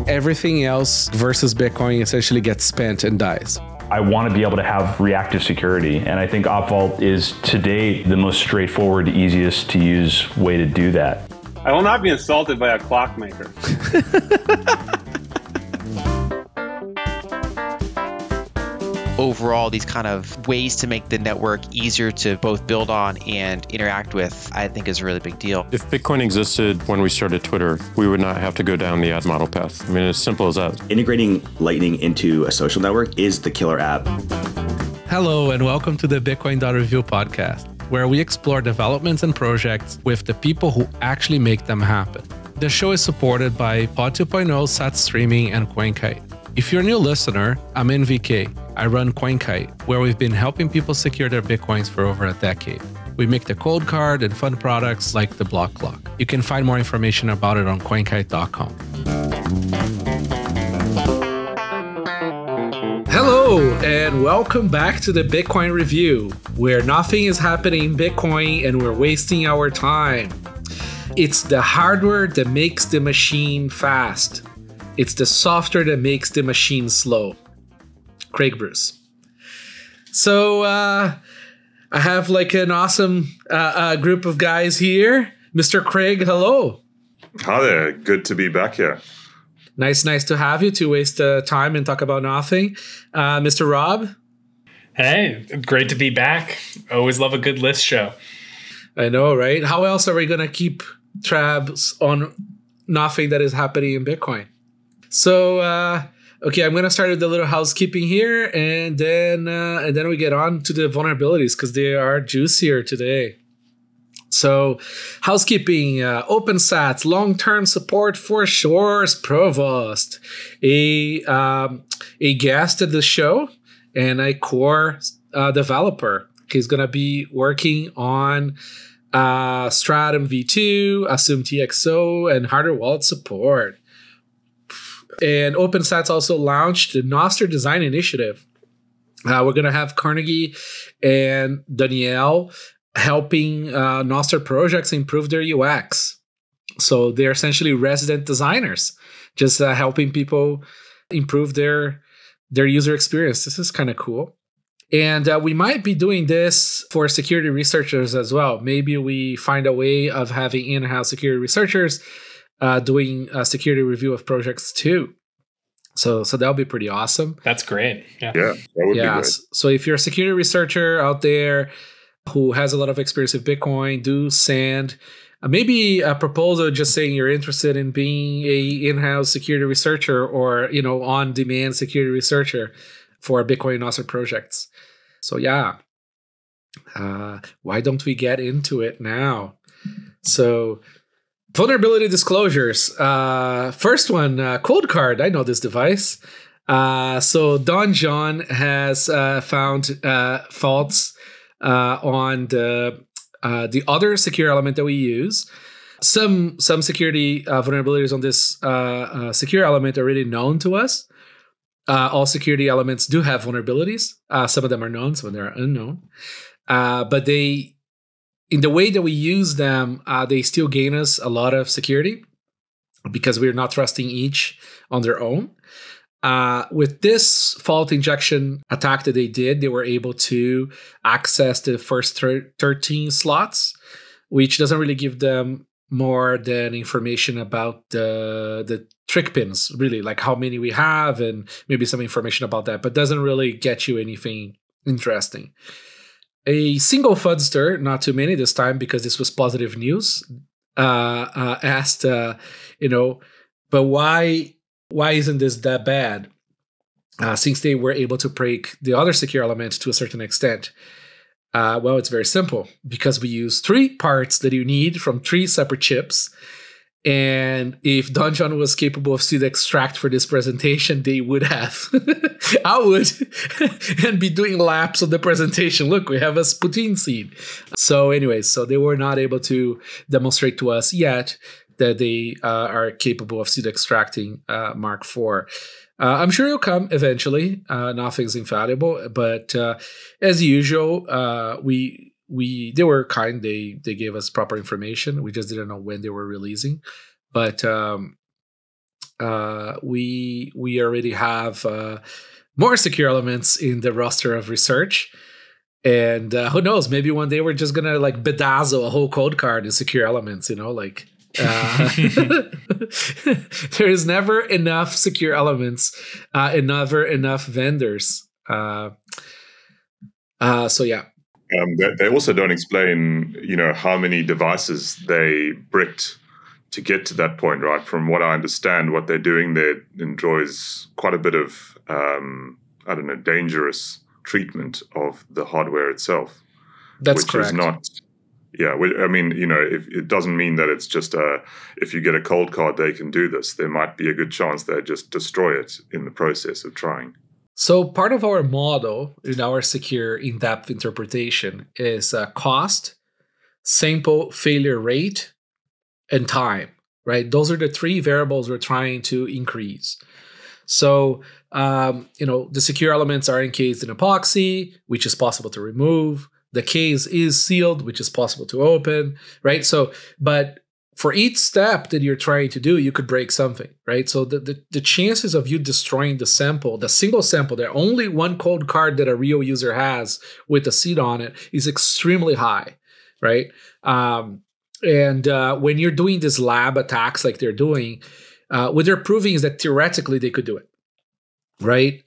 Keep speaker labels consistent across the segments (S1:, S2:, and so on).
S1: everything else versus Bitcoin essentially gets spent and dies.
S2: I want to be able to have reactive security, and I think OpVault is today the most straightforward, easiest to use way to do that.
S3: I will not be insulted by a clockmaker.
S4: Overall, these kind of ways to make the network easier to both build on and interact with, I think is a really big deal.
S5: If Bitcoin existed when we started Twitter, we would not have to go down the ad model path. I mean, it's simple as that.
S6: Integrating Lightning into a social network is the killer app.
S1: Hello, and welcome to the Bitcoin.Review podcast, where we explore developments and projects with the people who actually make them happen. The show is supported by Pod 2.0, Sats Streaming, and CoinKite. If you're a new listener, I'm NVK. I run CoinKite, where we've been helping people secure their Bitcoins for over a decade. We make the Coldcard and fun products like the block clock. You can find more information about it on coinkite.com. Hello, and welcome back to the Bitcoin Review, where nothing is happening in Bitcoin and we're wasting our time. It's the hardware that makes the machine fast. It's the software that makes the machine slow. Craig Bruce. So I have like an awesome group of guys here. Mr. Craig, hello.
S7: Hi there. Good to be back here.
S1: Nice to have you to waste time and talk about nothing. Mr. Rob.
S8: Hey, great to be back. Always love a good list show.
S1: I know, right? How else are we going to keep tabs on nothing that is happening in Bitcoin? So, okay, I'm going to start with a little housekeeping here, and then we get on to the vulnerabilities because they are juicier today. So, housekeeping, Opensats, long-term support for Shores Provost, a guest at the show and a core developer. He's going to be working on Stratum V2, Assume TXO, and hardware wallet support. And Opensats also launched the Nostr Design Initiative. We're going to have Carnegie and Danielle helping Nostr projects improve their UX. So they're essentially resident designers, just helping people improve their user experience. This is kind of cool. And we might be doing this for security researchers as well. Maybe we find a way of having in-house security researchers doing a security review of projects too. So that'll be pretty awesome.
S8: That's great. Yeah,
S7: that would be great.
S1: So if you're a security researcher out there who has a lot of experience with Bitcoin, do send maybe a proposal just saying you're interested in being a in-house security researcher or, on-demand security researcher for Bitcoin Nostr projects. So yeah, why don't we get into it now? So vulnerability disclosures. First one, Coldcard. I know this device. So Donjon has found faults on the other secure element that we use. Some security vulnerabilities on this secure element are already known to us. All security elements do have vulnerabilities. Some of them are known, some of them are unknown. But in the way that we use them, they still gain us a lot of security because we're not trusting each on their own. With this fault injection attack that they did, they were able to access the first 13 slots, which doesn't really give them more than information about the trick pins, really, like how many we have and maybe some information about that, but doesn't really get you anything interesting. A single fudster, not too many this time because this was positive news, asked, but why isn't this that bad? Since they were able to break the other secure element to a certain extent. Well, it's very simple because we use 3 parts that you need from 3 separate chips. And if Donjon was capable of seed extract for this presentation, they would have. I would. And be doing laps of the presentation. Look, we have a Sputin seed. So anyways, so they were not able to demonstrate to us yet that they are capable of seed extracting Mark IV. I'm sure it'll come eventually. Nothing's infallible. But as usual, they were kind. They gave us proper information. We just didn't know when they were releasing. But we already have more secure elements in the roster of research. And who knows, maybe one day we're just going to like bedazzle a whole Coldcard in secure elements, like there is never enough secure elements and never enough vendors. So yeah.
S7: They also don't explain, how many devices they bricked to get to that point, right? From what I understand, what they're doing there enjoys quite a bit of, dangerous treatment of the hardware itself.
S1: That's
S7: which
S1: correct.
S7: Is not, if it doesn't mean that it's just if you get a Coldcard, they can do this. There might be a good chance they just destroy it in the process of trying.
S1: So part of our model in our secure in-depth interpretation is cost, sample failure rate, and time, right? Those are the three variables we're trying to increase. So, the secure elements are encased in epoxy, which is possible to remove. The case is sealed, which is possible to open, right? So, but for each step that you're trying to do, you could break something, right? So the chances of you destroying the single sample, the only one Coldcard that a real user has with a seed on it is extremely high, right? And when you're doing these lab attacks like they're doing, what they're proving is that theoretically they could do it, right?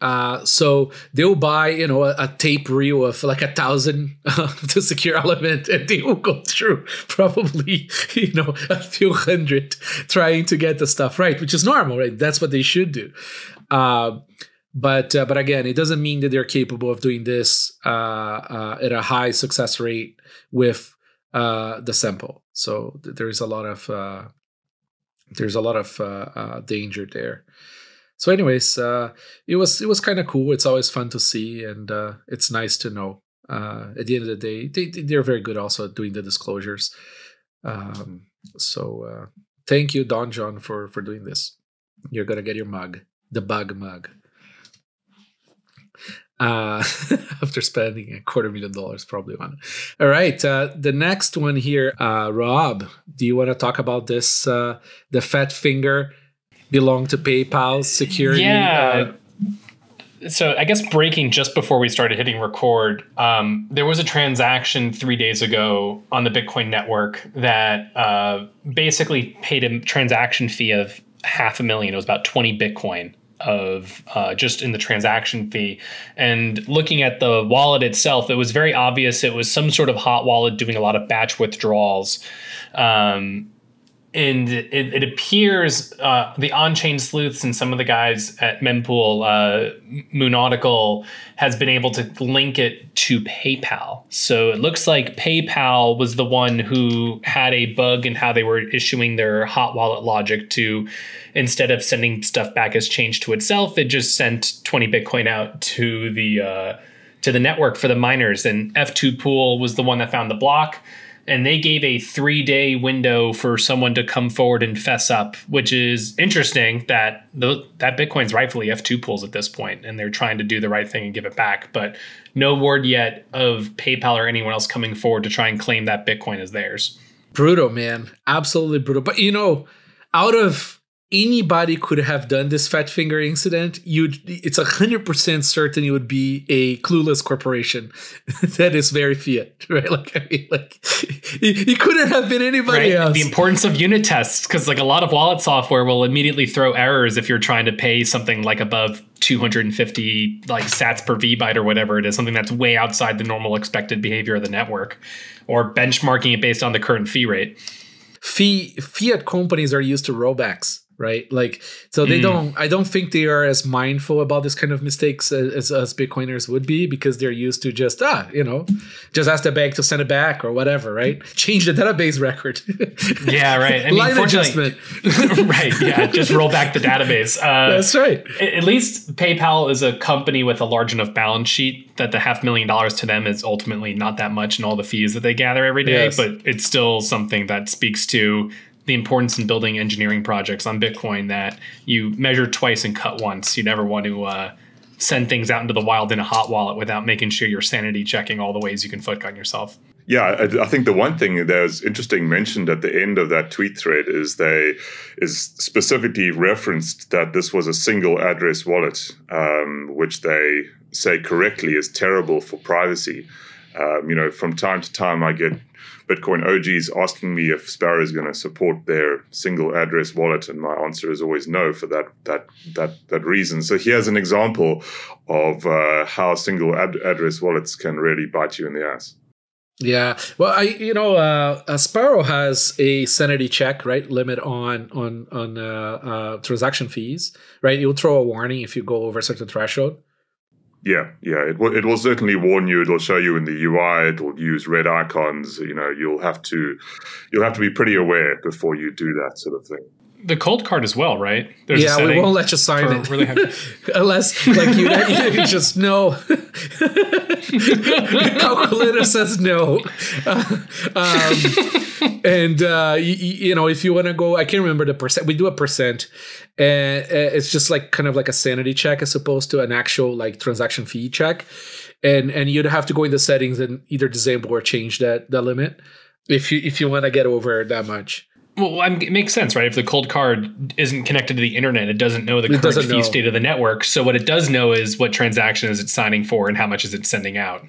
S1: So they'll buy, a tape reel of like 1,000 of the secure element, and they will go through probably, a few hundred trying to get the stuff right, which is normal, right? That's what they should do. But again, it doesn't mean that they're capable of doing this at a high success rate with the sample. So there's a lot of danger there. So anyways, it was kind of cool. It's always fun to see, and it's nice to know. At the end of the day, they're very good also at doing the disclosures. So thank you, Donjon, for doing this. You're going to get your mug, the bug mug. After spending $250,000 probably on it. All right, the next one here, Rob, do you want to talk about this? The fat finger belong to PayPal's security?
S8: Yeah. So I guess breaking just before we started hitting record, there was a transaction 3 days ago on the Bitcoin network that basically paid a transaction fee of $500,000. It was about 20 Bitcoin of just in the transaction fee. And looking at the wallet itself, it was very obvious it was some sort of hot wallet doing a lot of batch withdrawals. And it appears the on-chain sleuths and some of the guys at Mempool, Moonaudical, has been able to link it to PayPal. So it looks like PayPal was the one who had a bug in how they were issuing their hot wallet logic to, instead of sending stuff back as change to itself, it just sent 20 Bitcoin out to the network for the miners. And F2 Pool was the one that found the block. And they gave a 3-day window for someone to come forward and fess up, which is interesting that that Bitcoin's rightfully F2 pools at this point, and they're trying to do the right thing and give it back. But no word yet of PayPal or anyone else coming forward to try and claim that Bitcoin as theirs.
S1: Brutal, man. Absolutely brutal. But, out of anybody could have done this fat finger incident, it's 100% certain it would be a clueless corporation that is very fiat, right? It couldn't have been anybody else.
S8: The importance of unit tests, because a lot of wallet software will immediately throw errors if you're trying to pay something above 250 sats per VByte or whatever it is, something that's way outside the normal expected behavior of the network, or benchmarking it based on the current fee rate.
S1: Fiat companies are used to rollbacks, right? So they I don't think they are as mindful about this kind of mistakes as Bitcoiners would be, because they're used to just ask the bank to send it back or whatever, right? Change the database record.
S8: Yeah, right.
S1: Line adjustment.
S8: Right, yeah, just roll back the database.
S1: That's right.
S8: At least PayPal is a company with a large enough balance sheet that the $500,000 to them is ultimately not that much in all the fees that they gather every day,
S1: Yes.
S8: but it's still something that speaks to the importance in building engineering projects on Bitcoin, that you measure twice and cut once. You never want to send things out into the wild in a hot wallet without making sure you're sanity checking all the ways you can foot gun yourself.
S7: Yeah, I think the one thing that's interesting mentioned at the end of that tweet thread is specifically referenced that this was a single address wallet, which they say correctly is terrible for privacy. From time to time, I get Bitcoin OGs asking me if Sparrow is going to support their single address wallet, and my answer is always no for that reason. So here's an example of how single address wallets can really bite you in the ass.
S1: Yeah, well, Sparrow has a sanity check, right? Limit on transaction fees, right? It'll throw a warning if you go over a certain threshold.
S7: Yeah. It will certainly warn you. It'll show you in the UI. It'll use red icons. You'll have to be pretty aware before you do that sort of thing.
S8: The Coldcard as well, right?
S1: We won't let you sign it really unless you just no. Calculator says no. If you want to go, I can't remember the percent. We do a percent, and it's just like kind of like a sanity check as opposed to an actual like transaction fee check, and you'd have to go in the settings and either disable or change the limit if you want to get over that much.
S8: Well, it makes sense, right? If the Coldcard isn't connected to the internet, it doesn't know the current fee state of the network. So what it does know is what transaction is it signing for and how much is it sending out.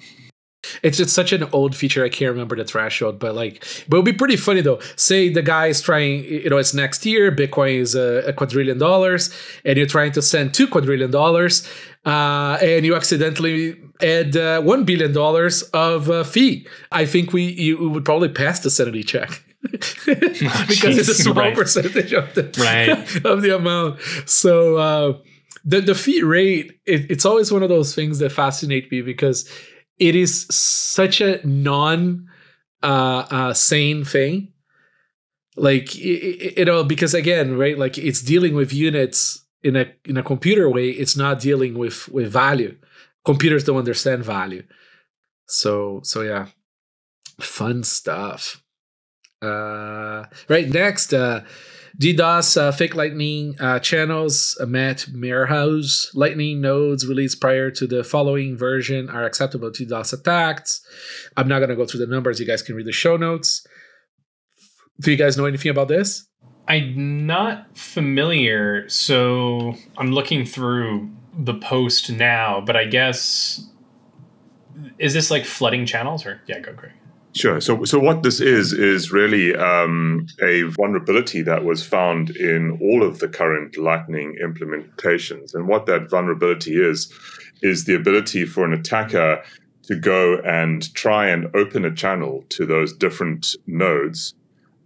S1: It's such an old feature. I can't remember the threshold, but it'll be pretty funny though. Say the guy is trying, it's next year, Bitcoin is $1 quadrillion, and you're trying to send $2 quadrillion, and you accidentally add $1 billion of fee. I think you would probably pass the sanity check. Because it's a small percentage of the amount. So the fee rate, it's always one of those things that fascinate me because it is such a sane thing. Because again, right, like it's dealing with units in a computer way. It's not dealing with value. Computers don't understand value. So yeah, fun stuff. Right, next, DDoS fake lightning channels. Matt Mehrhouse. Lightning nodes released prior to the following version are acceptable to DDoS attacks. I'm not going to go through the numbers. You guys can read the show notes. Do you guys know anything about this?
S8: I'm not familiar, so I'm looking through the post now, but I guess, is this like flooding channels or? Yeah, go Greg.
S7: Sure. So what this is really a vulnerability that was found in all of the current Lightning implementations. And what that vulnerability is the ability for an attacker to go and try and open a channel to those different nodes.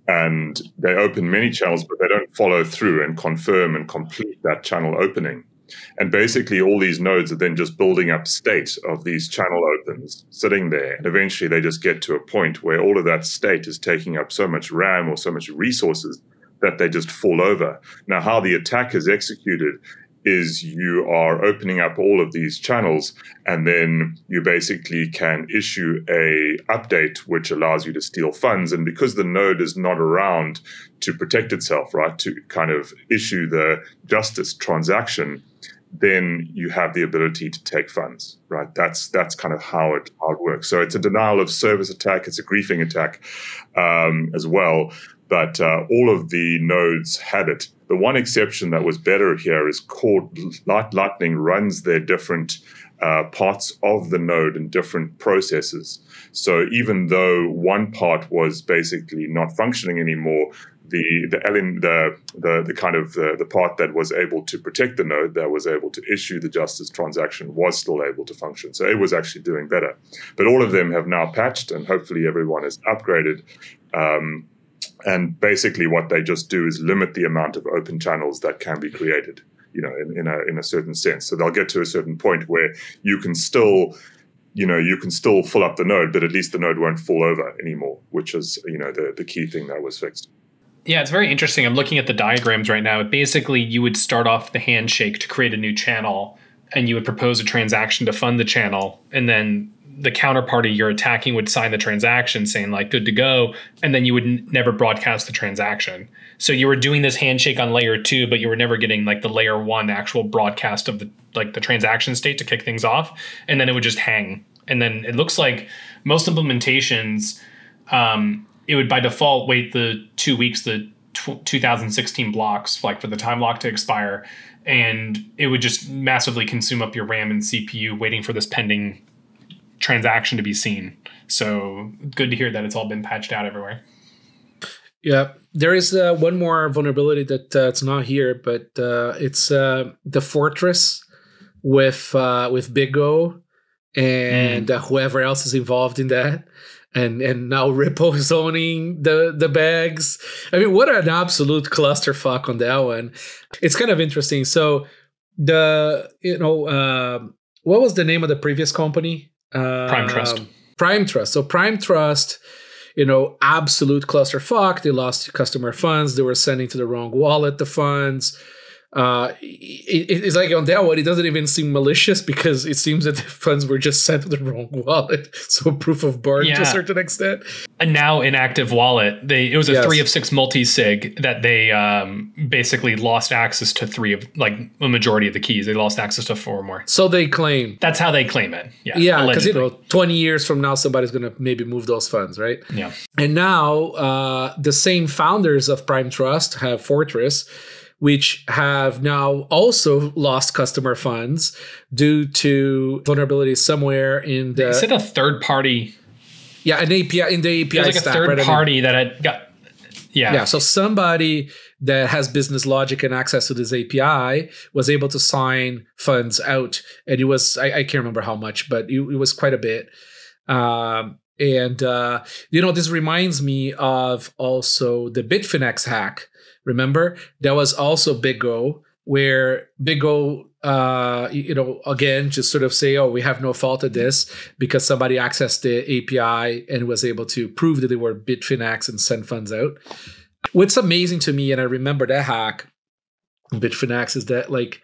S7: And they open many channels, but they don't follow through and confirm and complete that channel opening. And basically all these nodes are then just building up state of these channel opens sitting there. And eventually they just get to a point where all of that state is taking up so much RAM or so much resources that they just fall over. Now, how the attack is executed is you are opening up all of these channels, and then you basically can issue a update which allows you to steal funds. And because the node is not around to protect itself, right, to kind of issue the justice transaction, then you have the ability to take funds, right? That's kind of how it works. So it's a denial of service attack. It's a griefing attack as well. But all of the nodes had it. The one exception that was better here is Lightning runs their different parts of the node in different processes. So even though one part was basically not functioning anymore, the LN, the kind of the part that was able to protect the node, that was able to issue the justice transaction, was still able to function. So it was actually doing better. But all of them have now patched, and hopefully everyone is upgraded. And basically what they just do is limit the amount of open channels that can be created, in a certain sense. So they'll get to a certain point where you can still fill up the node, but at least the node won't fall over anymore, which is, the key thing that was fixed.
S8: Yeah, it's very interesting. I'm looking at the diagrams right now. Basically, you would start off the handshake to create a new channel, and you would propose a transaction to fund the channel, and then the counterparty you're attacking would sign the transaction saying like good to go, and then you would never broadcast the transaction. So you were doing this handshake on layer 2, but you were never getting like the layer 1 actual broadcast of the transaction state to kick things off, and then it would just hang And then it looks like most implementations, it would by default wait the 2 weeks, the 2016 blocks, like for the time lock to expire. And it would just massively consume up your RAM and CPU waiting for this pending transaction to be seen. So good to hear that it's all been patched out everywhere.
S1: Yeah, there is one more vulnerability that it's not here, but it's the Fortress with BitGo and whoever else is involved in that. And now Ripple is owning the bags. I mean, what an absolute clusterfuck on that one. It's kind of interesting. So what was the name of the previous company?
S8: Prime Trust.
S1: Prime Trust. So Prime Trust, absolute clusterfuck. They lost customer funds. They were sending to the wrong wallet the funds. It's like on that one, it doesn't even seem malicious because it seems that the funds were just sent to the wrong wallet. So proof of burn to a certain extent.
S8: A now inactive wallet. It was a 3 of 6 multi-sig that they basically lost access to 3 of, like, a majority of the keys. They lost access to 4 more.
S1: So they claim.
S8: That's how they claim it.
S1: Yeah, because 20 years from now, somebody's going to maybe move those funds, right?
S8: Yeah.
S1: And now the same founders of Prime Trust have Fortress, which have now also lost customer funds due to vulnerabilities somewhere in the...
S8: Is it a third party?
S1: Yeah, an API in the API
S8: stack. It was like a third party that had got...
S1: Yeah, so somebody that has business logic and access to this API was able to sign funds out. And it was, I can't remember how much, but it was quite a bit. This reminds me of also the Bitfinex hack. Remember, there was also BitGo, where BitGo, again, just sort of say, we have no fault at this because somebody accessed the API and was able to prove that they were Bitfinex and send funds out. What's amazing to me, and I remember that hack, Bitfinex, is that, like,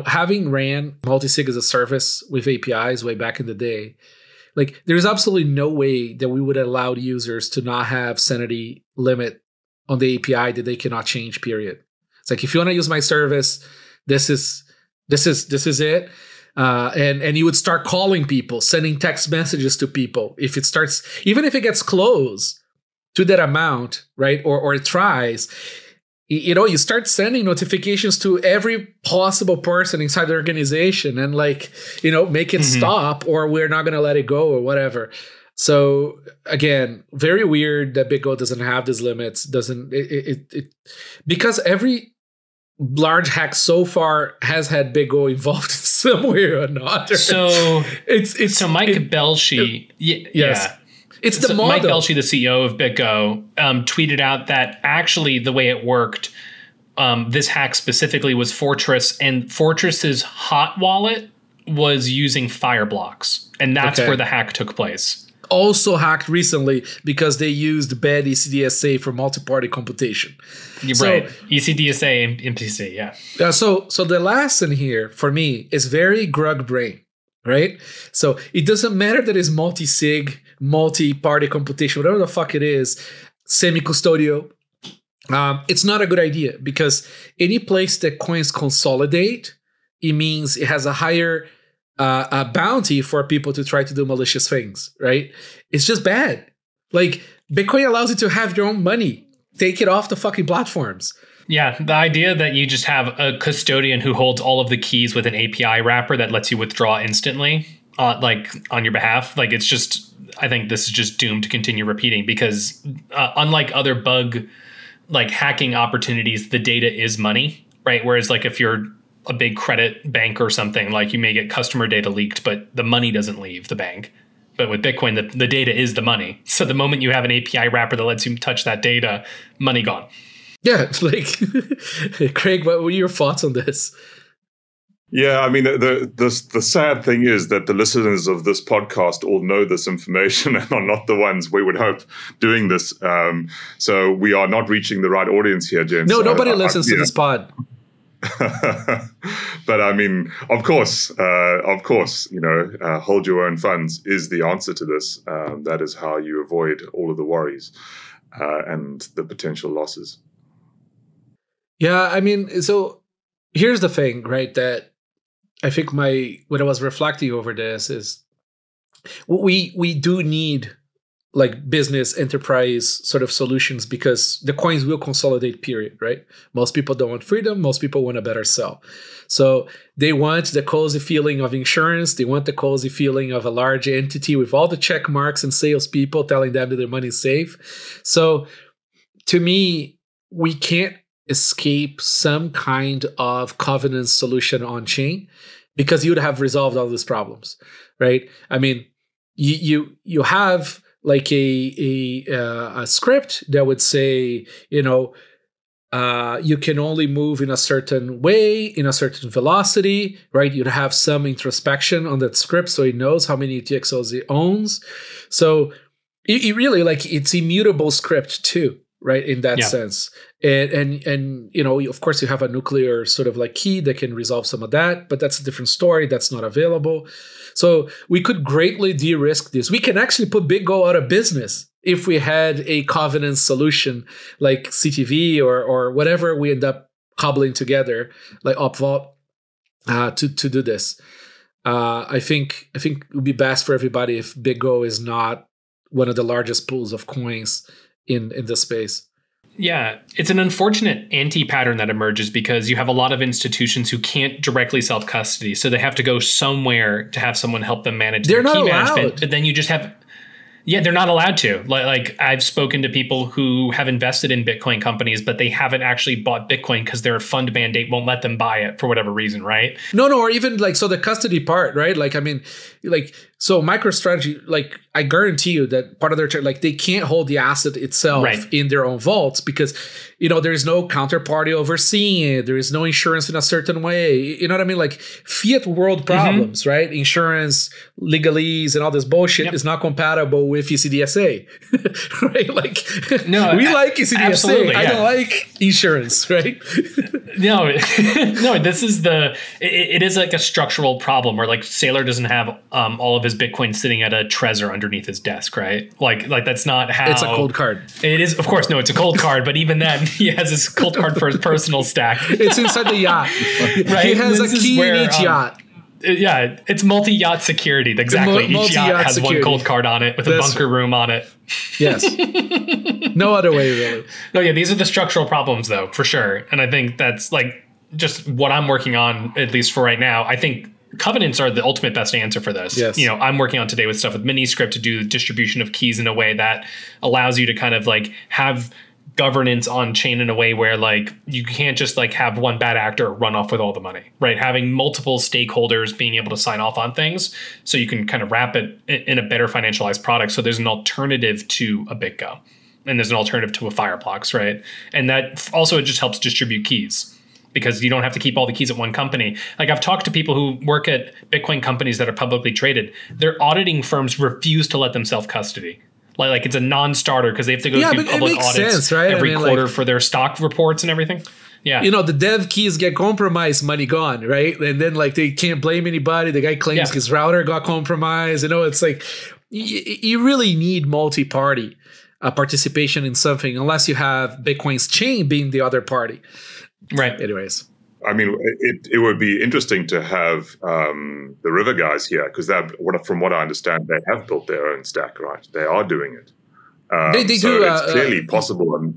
S1: having ran multi-sig as a service with APIs way back in the day, like, there's absolutely no way that we would allow users to not have sanity limit on the API that they cannot change, period. It's like, if you want to use my service, this is it. And you would start calling people, sending text messages to people. If it starts, even if it gets close to that amount, right? Or it tries, you start sending notifications to every possible person inside the organization and, like, make it stop, or we're not going to let it go, or whatever. So again, very weird that BitGo doesn't have these limits. Because every large hack so far has had BitGo involved in some way or another.
S8: So Mike Belshi, it's the model. Mike Belshi, the CEO of BitGo, tweeted out that actually the way it worked, this hack specifically was Fortress, and Fortress's hot wallet was using Fireblocks, and that's where the hack took place.
S1: Also hacked recently because they used bad ECDSA for multi-party computation.
S8: Right. ECDSA and MPC, yeah.
S1: So the lesson here for me is very grug brain, right? So it doesn't matter that it's multi-sig, multi-party computation, whatever the fuck it is, semi-custodial. It's not a good idea because any place that coins consolidate, it means it has a higher a bounty for people to try to do malicious things, right? It's just bad. Like, Bitcoin allows you to have your own money. Take it off the fucking platforms.
S8: Yeah, the idea that you just have a custodian who holds all of the keys with an API wrapper that lets you withdraw instantly, on your behalf, like, it's just, I think this is just doomed to continue repeating because unlike other bug, like, hacking opportunities, the data is money, right? Whereas, like, if you're a big credit bank or something, like, you may get customer data leaked, but the money doesn't leave the bank. But with Bitcoin, the data is the money. So the moment you have an API wrapper that lets you touch that data, money gone.
S1: Yeah, like, Craig, what were your thoughts on this?
S7: Yeah, I mean, the sad thing is that the listeners of this podcast all know this information and are not the ones we would hope doing this. So we are not reaching the right audience here, James.
S1: No, nobody listens to this pod.
S7: But I mean, of course, hold your own funds is the answer to this. That is how you avoid all of the worries and the potential losses.
S1: Yeah, I mean, so here's the thing, right? That I think when I was reflecting over this is we do need like business enterprise sort of solutions because the coins will consolidate, period, right? Most people don't want freedom. Most people want a better sell. So they want the cozy feeling of insurance. They want the cozy feeling of a large entity with all the check marks and salespeople telling them that their money is safe. So to me, we can't escape some kind of covenant solution on chain because you would have resolved all these problems, right? I mean, you have like a script that would say, you can only move in a certain way, in a certain velocity, right? You'd have some introspection on that script so it knows how many UTXOs it owns. So it really, like, it's immutable script too, right? In that sense. And of course you have a nuclear sort of like key that can resolve some of that, but that's a different story. That's not available. So we could greatly de-risk this. We can actually put BitGo out of business if we had a covenant solution like CTV or whatever we end up cobbling together, like Opvault, to do this. I think it would be best for everybody if BitGo is not one of the largest pools of coins in this space.
S8: Yeah, it's an unfortunate anti-pattern that emerges because you have a lot of institutions who can't directly self-custody, so they have to go somewhere to have someone help them manage their key management. But then you just have, they're not allowed to. Like I've spoken to people who have invested in Bitcoin companies, but they haven't actually bought Bitcoin because their fund mandate won't let them buy it for whatever reason, right?
S1: No, or even like, so the custody part, right? Like, I mean, like, so MicroStrategy, like, I guarantee you that part of their like they can't hold the asset itself in their own vaults because there is no counterparty overseeing it. There is no insurance in a certain way. You know what I mean? Like fiat world problems, right? Insurance, legalese, and all this bullshit is not compatible with ECDSA, right? Like, no, we like ECDSA. I don't like insurance, right?
S8: No, this is it is like a structural problem where like Saylor doesn't have all of his Bitcoin sitting at a Trezor underneath his desk, right? Like that's not how
S1: it's a Coldcard.
S8: It is, of course, no, it's a Coldcard, but even then he has his Coldcard for his personal stack.
S1: It's inside the yacht. Right? He has a key in each yacht.
S8: Yeah, it's multi-yacht security. Exactly. Each yacht has security. One Coldcard on it with a bunker room on it.
S1: Yes. No other way, really.
S8: No, these are the structural problems, though, for sure. And I think that's like just what I'm working on, at least for right now. I think covenants are the ultimate best answer for this.
S1: Yes.
S8: I'm working on today with stuff with Miniscript to do the distribution of keys in a way that allows you to kind of like have governance on chain in a way where like you can't just like have one bad actor run off with all the money, right? Having multiple stakeholders being able to sign off on things so you can kind of wrap it in a better financialized product. So there's an alternative to a BitGo and there's an alternative to a Fireblocks, right? And that also it just helps distribute keys because you don't have to keep all the keys at one company. Like I've talked to people who work at Bitcoin companies that are publicly traded. Their auditing firms refuse to let them self-custody. Like it's a non-starter because they have to go through public audits sense, right? every quarter for their stock reports and everything. Yeah.
S1: The dev keys get compromised, money gone, right? And then like they can't blame anybody. The guy claims his router got compromised. It's like you really need multi-party participation in something unless you have Bitcoin's chain being the other party.
S8: Right.
S1: Anyways.
S7: I mean, it would be interesting to have the River guys here because from what I understand, they have built their own stack, right? They are doing it.
S1: They
S7: so
S1: do.
S7: It's clearly possible.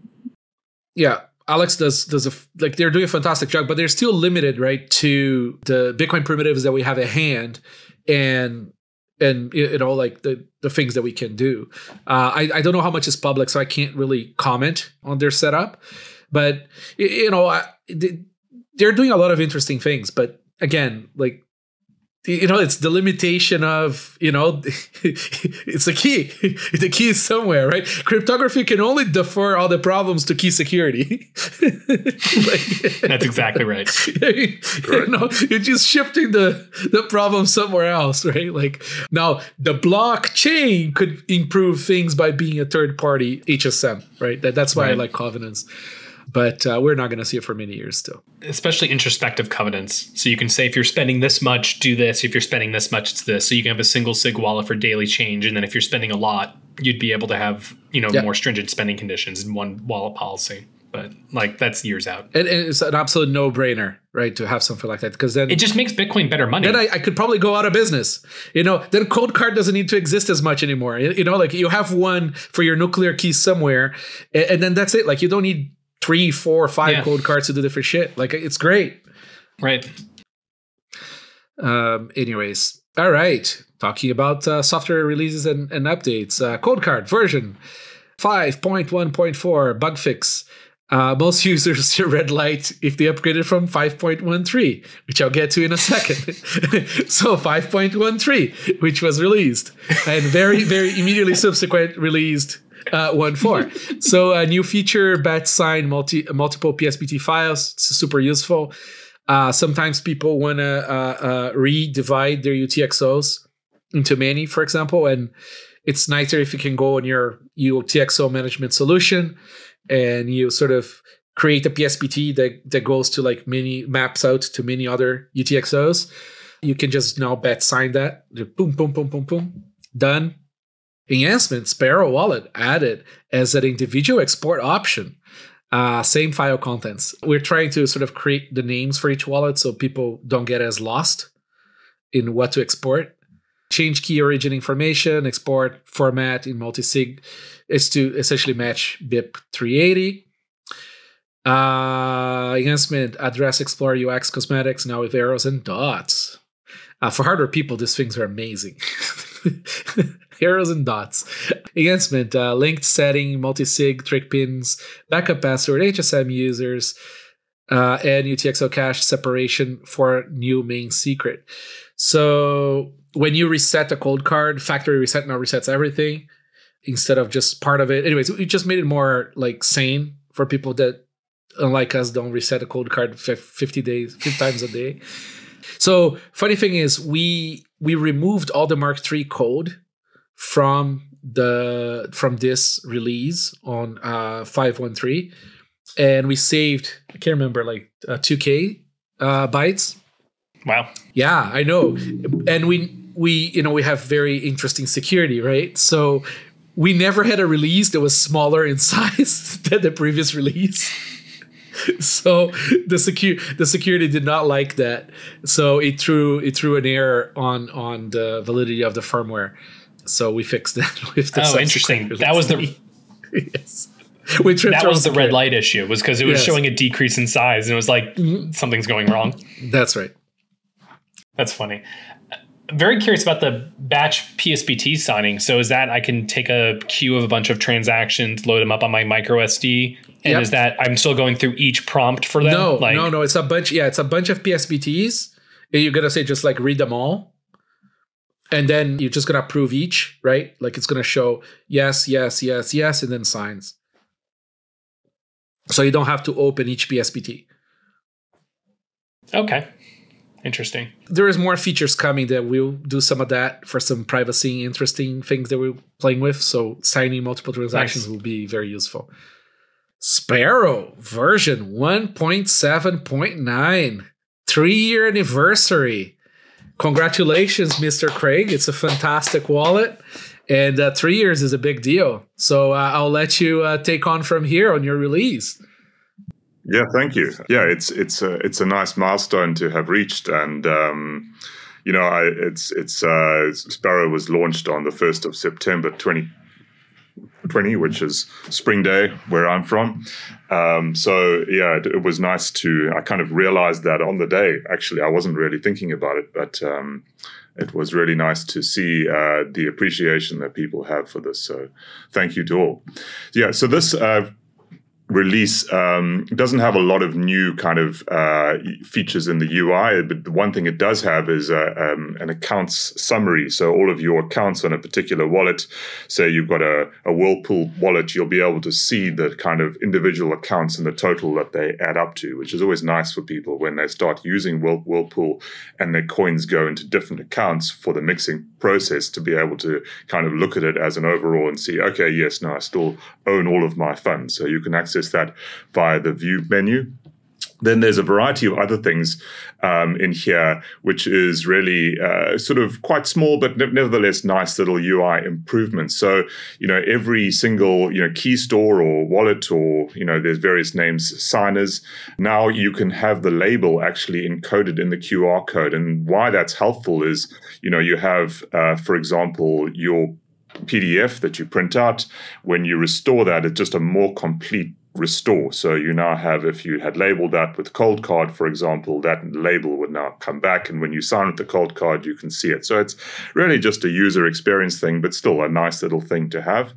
S1: Alex does they're doing a fantastic job, but they're still limited, right, to the Bitcoin primitives that we have at hand, and like the things that we can do. I don't know how much is public, so I can't really comment on their setup, but they're doing a lot of interesting things, but again, like, it's the limitation of, it's a key. The key is somewhere, right? Cryptography can only defer all the problems to key security.
S8: That's exactly right.
S1: You're just shifting the problem somewhere else, right? Like now the blockchain could improve things by being a third party HSM, right? That's why I like covenants. But we're not going to see it for many years still.
S8: Especially introspective covenants. So you can say, if you're spending this much, do this. If you're spending this much, it's this. So you can have a single sig wallet for daily change. And then if you're spending a lot, you'd be able to have, more stringent spending conditions in one wallet policy. But like that's years out.
S1: And it's an absolute no-brainer. right? To have something like that, because then
S8: it just makes Bitcoin better money.
S1: Then I could probably go out of business. Then Coldcard doesn't need to exist as much anymore. Like you have one for your nuclear keys somewhere, and then that's it. Like you don't need 3, 4, 5 Coldcards to do different shit. Like it's great.
S8: Right.
S1: Anyways, all right. Talking about software releases and updates. Coldcard version 5.1.4 bug fix. Most users see a red light if they upgraded from 5.13, which I'll get to in a second. So 5.13, which was released, and very, very immediately subsequent released 1.4. So a new feature, batch sign multiple PSBT files. It's super useful. Sometimes people want to re-divide their UTXOs into many, for example, and it's nicer if you can go on your UTXO management solution and you sort of create a PSBT that goes to like maps out to many other UTXOs. You can just now batch sign that. Boom, boom, boom, boom, boom. Done. Enhancement, Sparrow wallet added as an individual export option. Same file contents. We're trying to sort of create the names for each wallet so people don't get as lost in what to export. Change key origin information, export format in multisig is to essentially match BIP 380. Enhancement, address explorer UX cosmetics now with arrows and dots. For hardware people, these things are amazing. Arrows and dots. Enhancement, linked setting, multisig, trick pins, backup password, HSM users, and UTXO cache separation for new main secret. So when you reset a Coldcard, factory reset now resets everything instead of just part of it. Anyways, we just made it more like sane for people that, unlike us, don't reset a Coldcard 50 times a day. So funny thing is we removed all the Mark III code from this release on 5.13, and we saved, I can't remember, like 2K bytes.
S8: Wow.
S1: Yeah, I know. And we have very interesting security, right? So we never had a release that was smaller in size than the previous release. So the security did not like that. So it threw an error on the validity of the firmware. So we fixed that with the
S8: interesting.
S1: Release.
S8: That was the
S1: yes.
S8: That was the red light issue, was because it was showing a decrease in size, and it was like something's going wrong.
S1: That's right.
S8: That's funny. Very curious about the batch PSBT signing. So is that I can take a queue of a bunch of transactions, load them up on my micro SD, and is that I'm still going through each prompt for them?
S1: No. It's a bunch. Yeah, it's a bunch of PSBTs. And you're gonna say just like read them all, and then you're just gonna approve each, right? Like it's gonna show yes, yes, yes, yes, and then signs. So you don't have to open each PSBT.
S8: Okay. Interesting.
S1: There is more features coming that will do some of that for some privacy, interesting things that we're playing with. So signing multiple transactions will be very useful. Sparrow version 1.7.9, 3-year anniversary. Congratulations, Mr. Craig. It's a fantastic wallet. And 3 years is a big deal. So I'll let you take on from here on your release.
S7: Yeah, thank you. Yeah, it's a nice milestone to have reached, and Sparrow was launched on the 1st of September 2020, which is Spring Day where I'm from. So yeah, it was nice I kind of realized that on the day. Actually, I wasn't really thinking about it, but it was really nice to see the appreciation that people have for this. So thank you to all. Yeah, so this release doesn't have a lot of new kind of features in the UI, but the one thing it does have is an accounts summary. So all of your accounts on a particular wallet, say you've got a Whirlpool wallet, you'll be able to see the kind of individual accounts and the total that they add up to, which is always nice for people when they start using Whirlpool and their coins go into different accounts for the mixing process, to be able to kind of look at it as an overall and see, okay, yes, no, I still own all of my funds. So you can access that via the view menu. Then there's a variety of other things in here, which is really sort of quite small, but nevertheless nice little UI improvements. So, every single, key store or wallet or, there's various names, signers. Now you can have the label actually encoded in the QR code. And why that's helpful is, you have, for example, your PDF that you print out. When you restore that, it's just a more complete restore. So you now have, if you had labeled that with Coldcard, for example, that label would now come back. And when you sign with the Coldcard, you can see it. So it's really just a user experience thing, but still a nice little thing to have.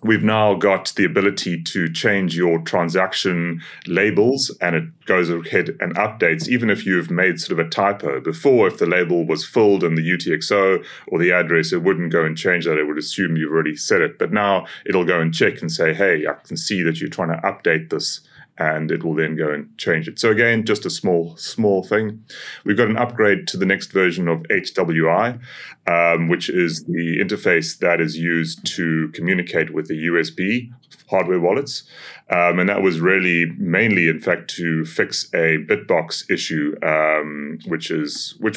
S7: We've now got the ability to change your transaction labels, and it goes ahead and updates, even if you've made sort of a typo. Before, if the label was filled in the UTXO or the address, it wouldn't go and change that. It would assume you've already said it. But now it'll go and check and say, hey, I can see that you're trying to update this, and it will then go and change it. So again, just a small thing. We've got an upgrade to the next version of HWI, which is the interface that is used to communicate with the USB hardware wallets. And that was really mainly, in fact, to fix a Bitbox issue, which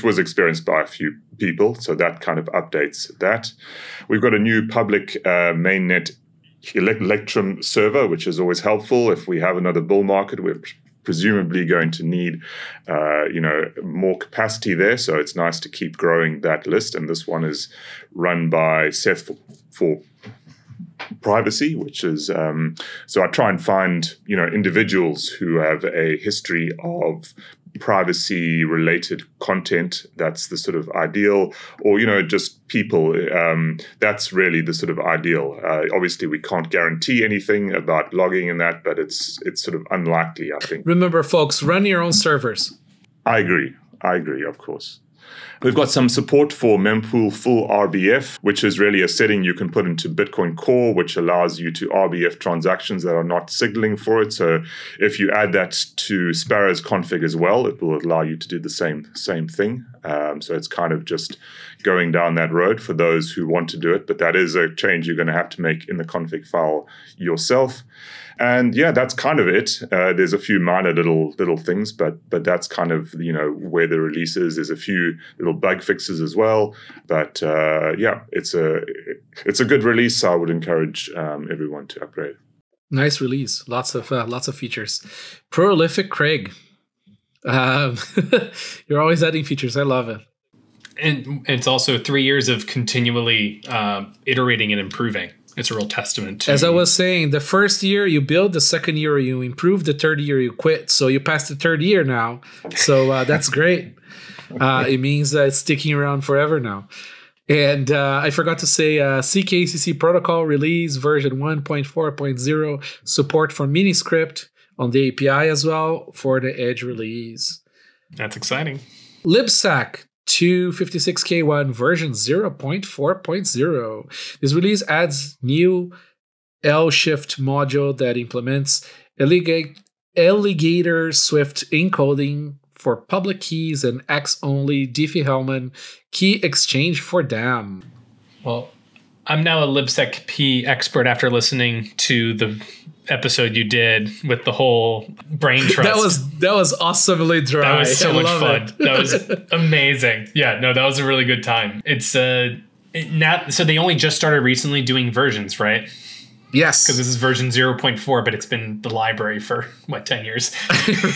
S7: was experienced by a few people. So that kind of updates that. We've got a new public mainnet Electrum server, which is always helpful. If we have another bull market, we're presumably going to need, more capacity there. So it's nice to keep growing that list. And this one is run by Seth for privacy, which is so I try and find individuals who have a history of privacy related content. That's the sort of ideal, or just people. That's really the sort of ideal. Obviously, we can't guarantee anything about logging and that, but it's sort of unlikely, I think.
S1: Remember, folks, run your own servers.
S7: I agree, of course. We've got some support for mempool full RBF, which is really a setting you can put into Bitcoin Core, which allows you to RBF transactions that are not signaling for it. So if you add that to Sparrow's config as well, it will allow you to do the same thing. So it's kind of just going down that road for those who want to do it. But that is a change you're going to have to make in the config file yourself. And yeah, that's kind of it. There's a few minor little things, but that's kind of where the release is. There's a few little bug fixes as well, but yeah, it's a good release. So I would encourage everyone to upgrade.
S1: Nice release, lots of features. Prolific Craig, you're always adding features. I love it.
S8: And it's also 3 years of continually iterating and improving. It's a real testament to...
S1: As I was saying, the first year you build, the second year you improve, the third year you quit. So you passed the third year now. So that's great. It means that it's sticking around forever now. And I forgot to say CKCC protocol release version 1.4.0, support for Miniscript on the API as well for the Edge release.
S8: That's exciting.
S1: Libsac 256K1 version 0.4.0. This release adds new L-shift module that implements alligator Swift encoding for public keys and X-only Diffie-Hellman key exchange for them.
S8: Well, I'm now a Libsec P expert after listening to the episode you did with the whole brain trust.
S1: That was awesomely dry.
S8: That was so much fun.
S1: It.
S8: That was amazing. Yeah, no, that was a really good time. It's so they only just started recently doing versions, right?
S1: Yes.
S8: Because this is version 0.4, but it's been the library for, 10 years?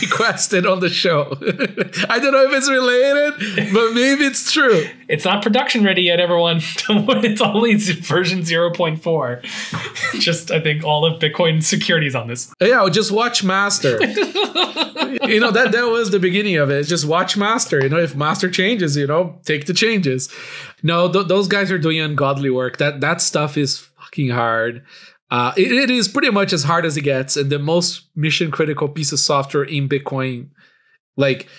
S1: Requested on the show. I don't know if it's related, but maybe it's true.
S8: It's not production ready yet, everyone. It's only version 0.4. Just, I think, all of Bitcoin securities on this.
S1: Yeah, just watch master. That was the beginning of it. It's just watch master. If master changes, take the changes. No, those guys are doing ungodly work. That stuff is fucking hard. It is pretty much as hard as it gets, and the most mission critical piece of software in Bitcoin. Like,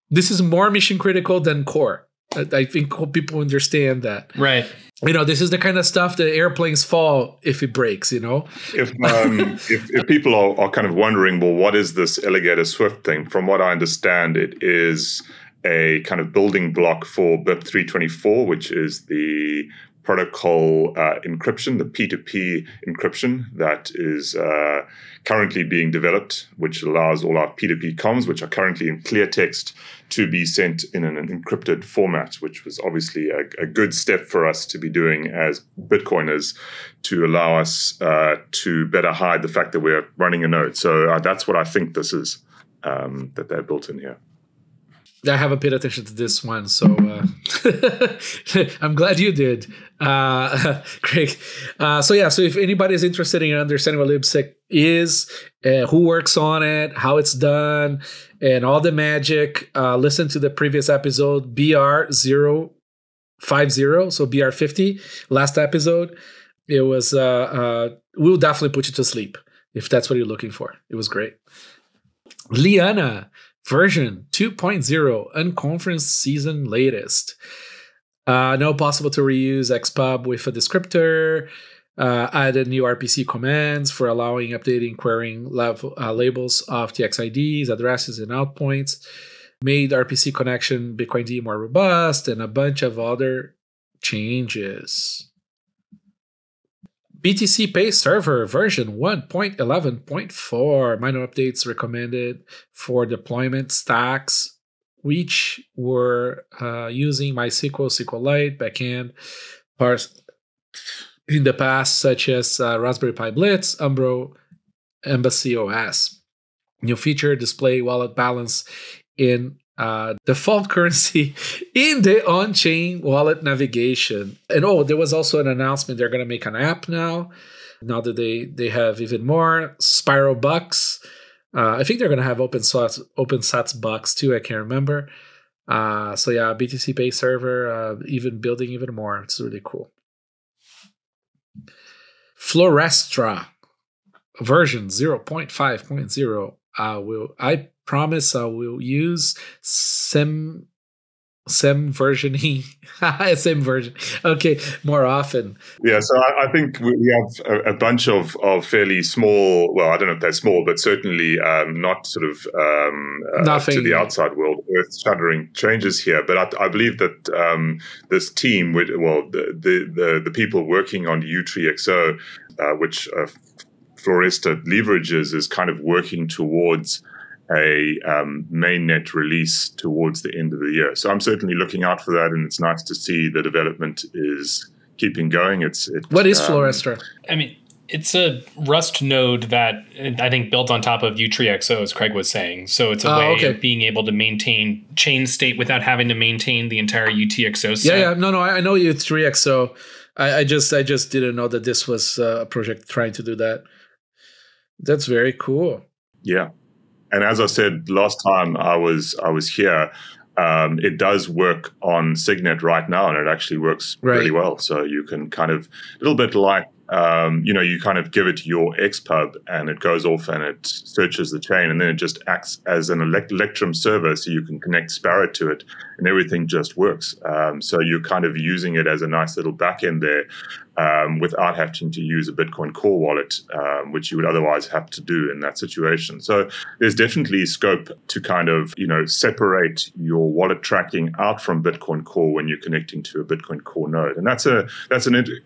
S1: this is more mission critical than core. I think people understand that.
S8: Right.
S1: This is the kind of stuff that airplanes fall if it breaks,
S7: If people are kind of wondering, well, what is this alligator Swift thing? From what I understand, it is a kind of building block for BIP 324, which is the protocol encryption, the P2P encryption that is currently being developed, which allows all our P2P comms, which are currently in clear text, to be sent in an encrypted format, which was obviously a good step for us to be doing as Bitcoiners to allow us to better hide the fact that we're running a node. So that's what I think this is that they're built in here.
S1: I haven't paid attention to this one, so I'm glad you did, Craig. So if anybody is interested in understanding what libsec is, who works on it, how it's done, and all the magic, listen to the previous episode, BR050, so BR50, last episode. It was, we'll definitely put you to sleep if that's what you're looking for. It was great. Liana, version 2.0, unconference season latest. Now possible to reuse XPub with a descriptor. Added new RPC commands for allowing updating, querying labels of TXIDs, addresses, and outpoints. Made RPC connection BitcoinD more robust, and a bunch of other changes. BTC Pay Server version 1.11.4. Minor updates recommended for deployment stacks, which were using MySQL, SQLite, backend parts in the past, such as Raspberry Pi Blitz, Umbro, Embassy OS. New feature, display wallet balance in default currency in the on-chain wallet navigation. And there was also an announcement they're going to make an app now that they have even more. Sparrow bucks. I think they're going to have Opensats bucks too. I can't remember. BTC Pay Server, even building even more. It's really cool. Florestra version 0.5.0. I promise I will use same versioning, same version. Okay, more often.
S7: Yeah, so I think we have a bunch of fairly small, well, I don't know if they're small, but certainly not sort of to the outside world, earth-shattering changes here. But I believe that this team, the people working on U3XO, which Florestra leverages, is kind of working towards a mainnet release towards the end of the year. So I'm certainly looking out for that, and it's nice to see the development is keeping going.
S1: What is Florestra?
S8: I mean, it's a Rust node that I think built on top of U3XO, as Craig was saying. So it's a way of being able to maintain chain state without having to maintain the entire UTXO set.
S1: Yeah. No, I know U3XO. I just didn't know that this was a project trying to do that. That's very cool.
S7: Yeah. And as I said last time I was here, it does work on Signet right now, and it actually works really well. So you can kind of, a little bit like, you kind of give it your XPub, and it goes off and it searches the chain, and then it just acts as an Electrum server, so you can connect Sparrow to it, and everything just works. So you're kind of using it as a nice little backend there, without having to use a Bitcoin Core wallet, which you would otherwise have to do in that situation. So there's definitely scope to kind of, separate your wallet tracking out from Bitcoin Core when you're connecting to a Bitcoin Core node. And that's an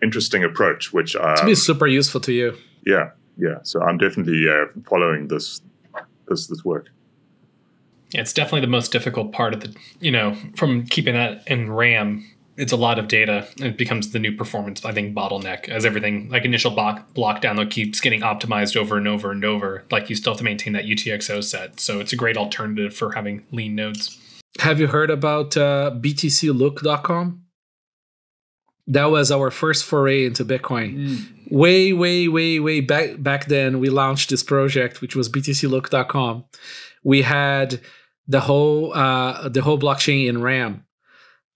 S7: interesting approach, which
S1: to be super useful to you.
S7: Yeah. So I'm definitely following this work.
S8: Yeah, it's definitely the most difficult part of the, from keeping that in RAM. It's a lot of data. It becomes the new performance, I think, bottleneck, as everything, like initial block download keeps getting optimized over and over and over. Like you still have to maintain that UTXO set. So it's a great alternative for having lean nodes.
S1: Have you heard about btclook.com? That was our first foray into Bitcoin. Way back then, we launched this project, which was btclook.com. We had the whole blockchain in RAM.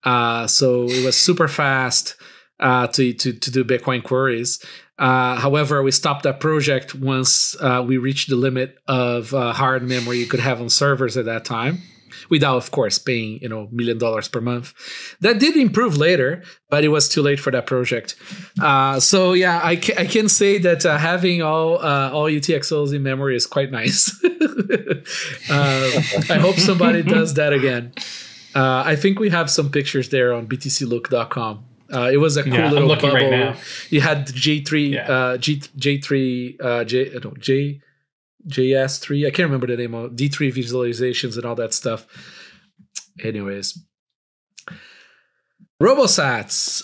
S1: So it was super fast to do Bitcoin queries. However, we stopped that project once we reached the limit of hard memory you could have on servers at that time, without, of course, paying $1 million per month. That did improve later, but it was too late for that project. I can say that having all UTXOs in memory is quite nice. I hope somebody does that again. I think we have some pictures there on btclook.com. It was a cool
S8: I'm
S1: little
S8: looking
S1: bubble.
S8: right now.
S1: You had JS3. I can't remember the name of D3 visualizations and all that stuff. Anyways, Robosats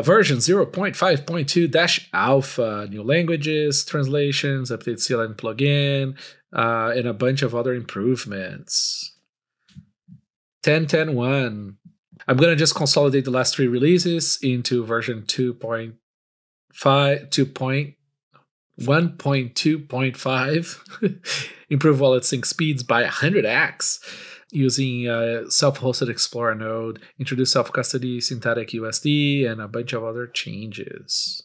S1: version 0.5.2-alpha, new languages, translations, update CLN plugin, and a bunch of other improvements. 10.10.1. I'm going to just consolidate the last 3 releases into version 1.2.5. Improve wallet sync speeds by 100x using self-hosted Explorer node, introduce self-custody, synthetic USD, and a bunch of other changes.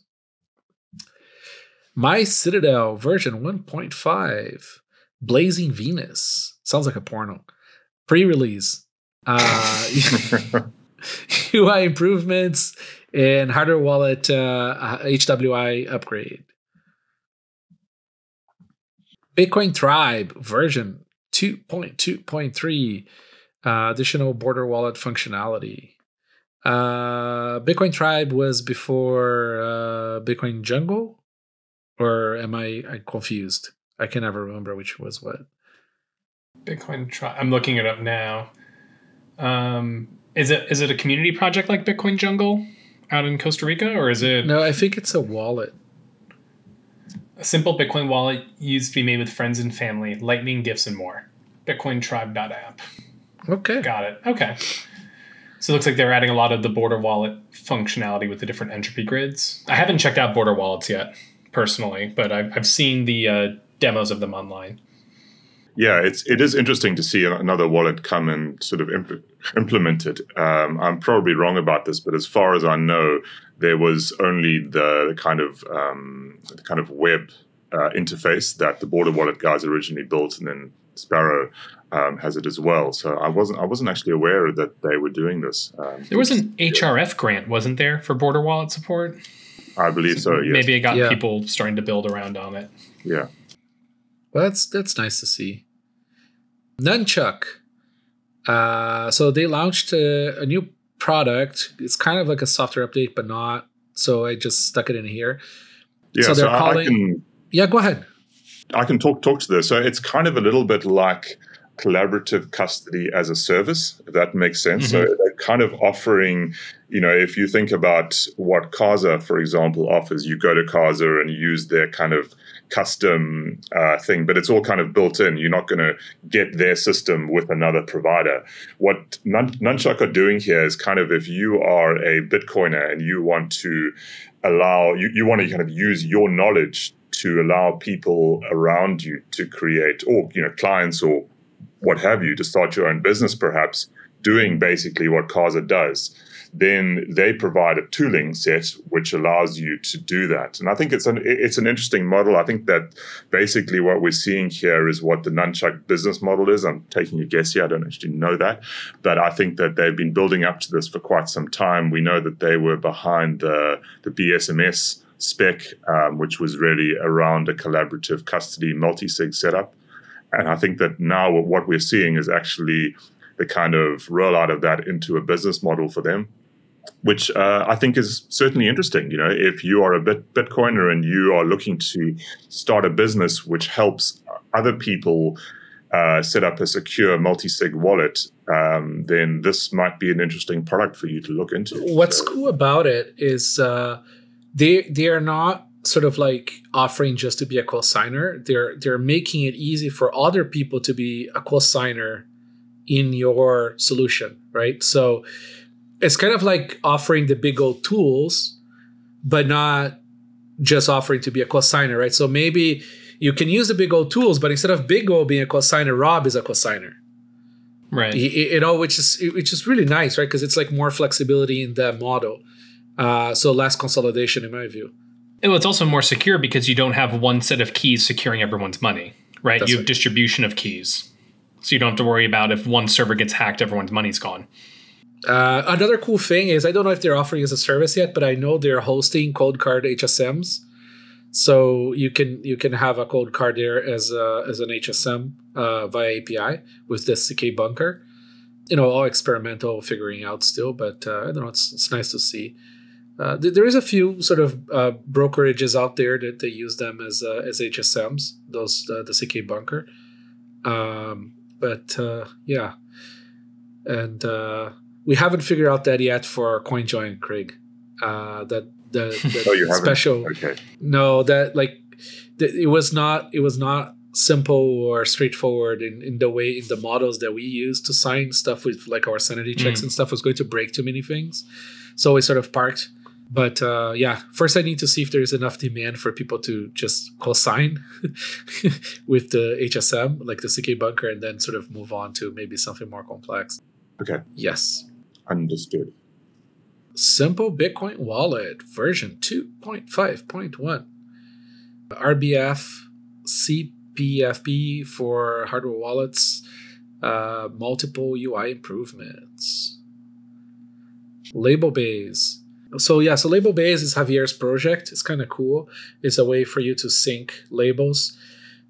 S1: MyCitadel version 1.5. Blazing Venus. Sounds like a porno. Pre-release. UI improvements and hardware wallet HWI upgrade. Bitcoin Tribe version 2.2.3, additional border wallet functionality. Bitcoin Tribe was before Bitcoin Jungle, or am I confused? I can never remember which was what.
S8: Bitcoin Tribe. I'm looking it up now. Is it a community project like Bitcoin Jungle out in Costa Rica, or is it?
S1: No, I think it's a wallet.
S8: A simple Bitcoin wallet used to be made with friends and family, lightning, gifts, and more. BitcoinTribe.app.
S1: Okay.
S8: Got it. Okay. So it looks like they're adding a lot of the border wallet functionality with the different entropy grids. I haven't checked out border wallets yet, personally, but I've seen the demos of them online.
S7: Yeah, it is interesting to see another wallet come and sort of implement it. I'm probably wrong about this, but as far as I know, there was only the kind of web interface that the border wallet guys originally built, and then Sparrow has it as well. So I wasn't actually aware that they were doing this.
S8: There was an HRF grant, wasn't there, for border wallet support?
S7: I believe so. Yes.
S8: Maybe it got people starting to build around on it.
S7: Yeah.
S1: Well, that's nice to see. Nunchuk. So they launched a new product. It's kind of like a software update, but not. So I just stuck it in here.
S7: Yeah,
S1: so they're calling. Yeah, go ahead.
S7: I can talk to this. So it's kind of a little bit like collaborative custody as a service, if that makes sense. Mm-hmm. So they're kind of offering, if you think about what Casa, for example, offers, you go to Casa and you use their kind of custom thing, but it's all kind of built in. You're not going to get their system with another provider. What Nunchuk are doing here is kind of, if you are a Bitcoiner and you want to allow, you want to kind of use your knowledge to allow people around you to create, or clients or what have you, to start your own business, perhaps doing basically what Casa does, then they provide a tooling set which allows you to do that. And I think it's an interesting model. I think that basically what we're seeing here is what the Nunchuk business model is. I'm taking a guess here. I don't actually know that. But I think that they've been building up to this for quite some time. We know that they were behind the BSMS spec, which was really around a collaborative custody multi-sig setup. And I think that now what we're seeing is actually the kind of rollout of that into a business model for them, which I think is certainly interesting. If you are a Bitcoiner and you are looking to start a business which helps other people set up a secure multi-sig wallet, then this might be an interesting product for you to look into.
S1: What's cool about it is they are not sort of like offering just to be a co-signer. They're making it easy for other people to be a co-signer in your solution, right? So it's kind of like offering the BitGo tools, but not just offering to be a co-signer, right? So maybe you can use the BitGo tools, but instead of BitGo being a co-signer, Rob is a co-signer,
S8: right?
S1: Which is really nice, right? Because it's like more flexibility in that model, so less consolidation, in my view.
S8: Well, it's also more secure because you don't have one set of keys securing everyone's money, right?
S1: That's
S8: you have distribution of keys. So you don't have to worry about if one server gets hacked, everyone's money's gone.
S1: Another cool thing is, I don't know if they're offering as a service yet, but I know they're hosting Coldcard HSMs. So you can have a Coldcard there as an HSM via API with the CK bunker. All experimental, figuring out still, but I don't know, it's nice to see. There is a few sort of brokerages out there that they use them as HSMs, those the CK Bunker. Yeah, and we haven't figured out that yet for CoinJoin, Craig. That
S7: you haven't?
S1: special.
S7: Okay.
S1: No, it was not simple or straightforward in the models that we use to sign stuff with like our sanity checks and stuff was going to break too many things, so we sort of parked. But first I need to see if there's enough demand for people to just co-sign with the HSM, like the CK Bunker, and then sort of move on to maybe something more complex.
S7: Okay.
S1: Yes.
S7: Understood.
S1: Simple Bitcoin Wallet version 2.5.1. RBF CPFP for hardware wallets. Multiple UI improvements. Labelbase. So Labelbase is Javier's project. It's kind of cool. It's a way for you to sync labels.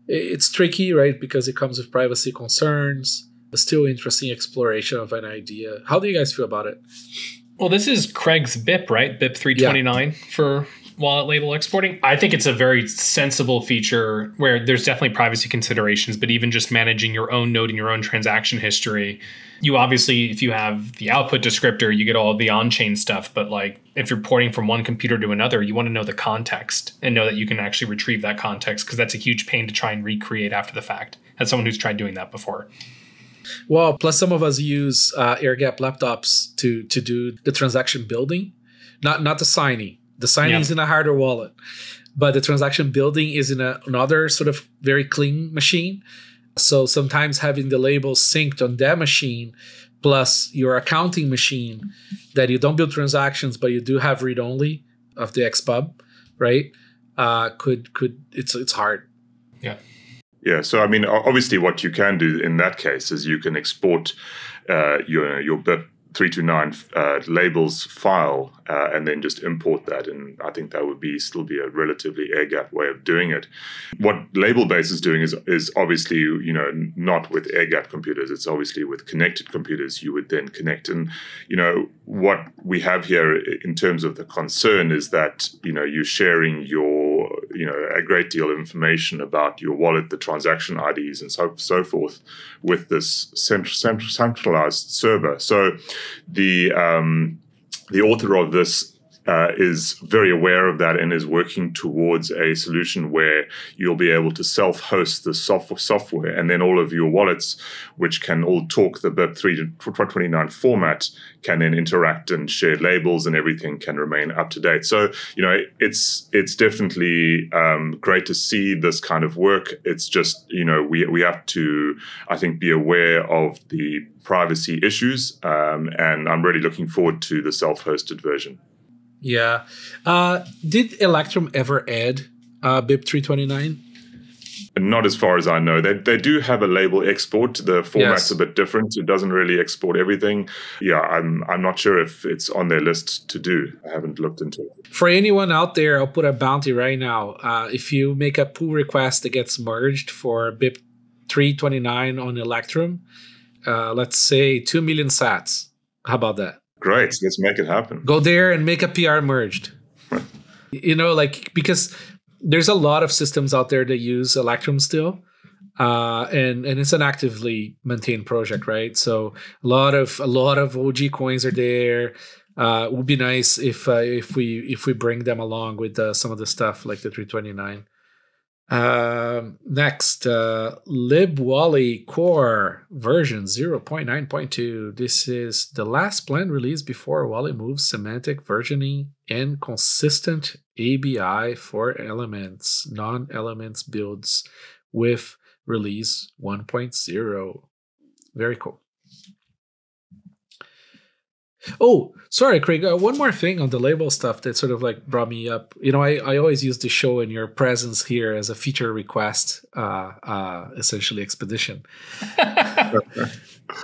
S1: It's tricky, right? Because it comes with privacy concerns. It's still interesting exploration of an idea. How do you guys feel about it?
S8: Well, this is Craig's BIP, right? BIP 329 for wallet label exporting. I think it's a very sensible feature where there's definitely privacy considerations, but even just managing your own node and your own transaction history. You obviously, if you have the output descriptor, you get all the on-chain stuff. But like if you're porting from one computer to another, you want to know the context and know that you can actually retrieve that context, because that's a huge pain to try and recreate after the fact. As someone who's tried doing that before.
S1: Well, plus some of us use air-gapped laptops to do the transaction building, not the signing. The signing is in a hardware wallet, but the transaction building is in another sort of very clean machine. So sometimes having the labels synced on that machine, plus your accounting machine, that you don't build transactions, but you do have read-only of the XPub, right? It's hard.
S8: Yeah.
S7: Yeah, so I mean, obviously, what you can do in that case is you can export your BIP 329 labels file and then just import that, and I think that would still be a relatively air-gapped way of doing it. What Labelbase is doing is obviously not with air-gapped computers. It's obviously with connected computers. You would then connect, and what we have here in terms of the concern is that you're sharing a great deal of information about your wallet, the transaction IDs, and so forth, with this centralized server. So the author of this is very aware of that and is working towards a solution where you'll be able to self-host the software, and then all of your wallets, which can all talk the BIP 329 format, can then interact and share labels, and everything can remain up to date. So, it's definitely great to see this kind of work. It's just, we have to, I think, be aware of the privacy issues, and I'm really looking forward to the self-hosted version.
S1: Yeah. Did Electrum ever add BIP 329?
S7: Not as far as I know. They do have a label export. The format's a bit different. It doesn't really export everything. Yeah, I'm not sure if it's on their list to do. I haven't looked into it.
S1: For anyone out there, I'll put a bounty right now. If you make a pull request that gets merged for BIP 329 on Electrum, let's say 2 million sats. How about that?
S7: Great. Let's make it happen.
S1: Go there and make a PR merged. Because there's a lot of systems out there that use Electrum still, and it's an actively maintained project, right? So a lot of OG coins are there. It would be nice if we bring them along with some of the stuff like the 329. Next, libwally-core version 0.9.2. This is the last planned release before Wally moves semantic versioning and consistent ABI for elements, non-elements builds with release 1.0. Very cool. Oh, sorry, Craig. One more thing on the label stuff that sort of like brought me up. I always use the show and your presence here as a feature request, essentially expedition.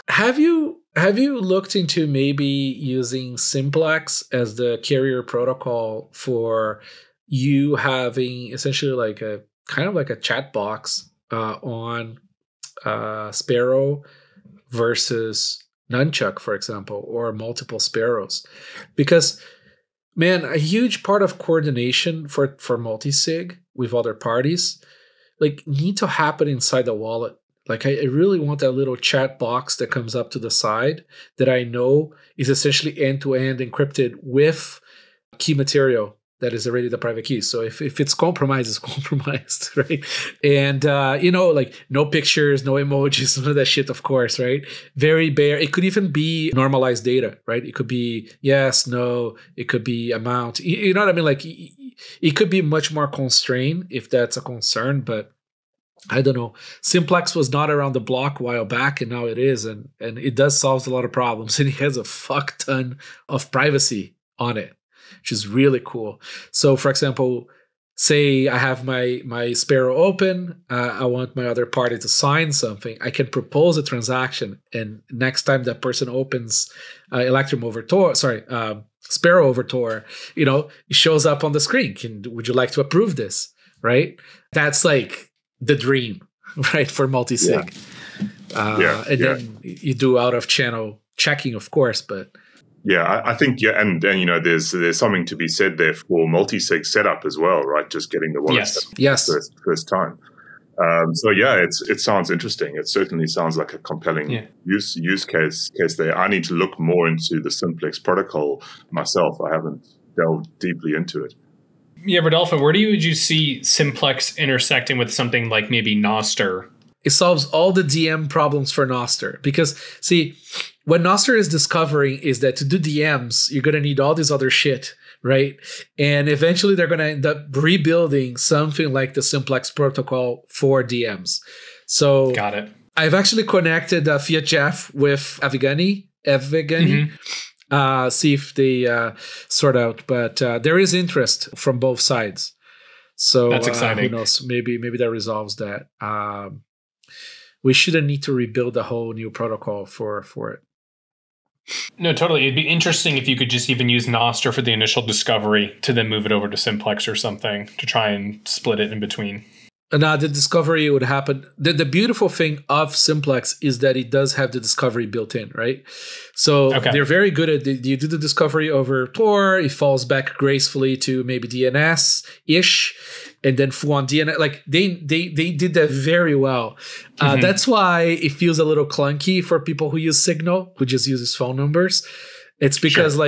S1: Have you looked into maybe using Simplex as the carrier protocol for you having essentially like a kind of like a chat box on Sparrow versus Nunchuk, for example, or multiple Sparrows? Because Man, a huge part of coordination for multi-sig with other parties, like, need to happen inside the wallet. Like, I really want that little chat box that comes up to the side that I know is essentially end-to-end encrypted with key material that is already the private key. So if it's compromised, it's compromised, right? And, like, no pictures, no emojis, none of that shit, of course, right? Very bare. It could even be normalized data, right? It could be yes, no. It could be amount. You know what I mean? Like, it could be much more constrained if that's a concern, but I don't know. Simplex was not around the block a while back, and now it is, and it does solve a lot of problems, and it has a fuck ton of privacy on it, which is really cool. So, for example, say I have my Sparrow open, I want my other party to sign something. I can propose a transaction, and next time that person opens Electrum over Tor, Sparrow over Tor, it shows up on the screen. Would you like to approve this? Right? That's like the dream, right, for multi-sig. Then you do out of channel checking, of course, but
S7: I think and there's something to be said there for multi-sig setup as well, right? Just getting the wallet set up first time. It sounds interesting. It certainly sounds like a compelling use case there. I need to look more into the Simplex protocol myself. I haven't delved deeply into it.
S8: Yeah, Rodolfo, would you see Simplex intersecting with something like maybe Nostr?
S1: It solves all the DM problems for Nostr. Because, see, what Nostr is discovering is that to do DMs, you're going to need all this other shit, right? And eventually they're going to end up rebuilding something like the Simplex protocol for DMs. So
S8: got it.
S1: I've actually connected Fiat Jeff with Evgeny. See if they sort out, but there is interest from both sides. So
S8: that's exciting.
S1: Who knows? Maybe that resolves that. We shouldn't need to rebuild a whole new protocol for it.
S8: No, totally. It'd be interesting if you could just even use Nostr for the initial discovery to then move it over to Simplex or something to try and split it in between.
S1: The discovery would happen. The beautiful thing of Simplex is that it does have the discovery built in, right? So they're very good at you do the discovery over Tor, it falls back gracefully to maybe DNS-ish, and then full on DNS. Like they did that very well. That's why it feels a little clunky for people who use Signal, who just uses phone numbers. It's because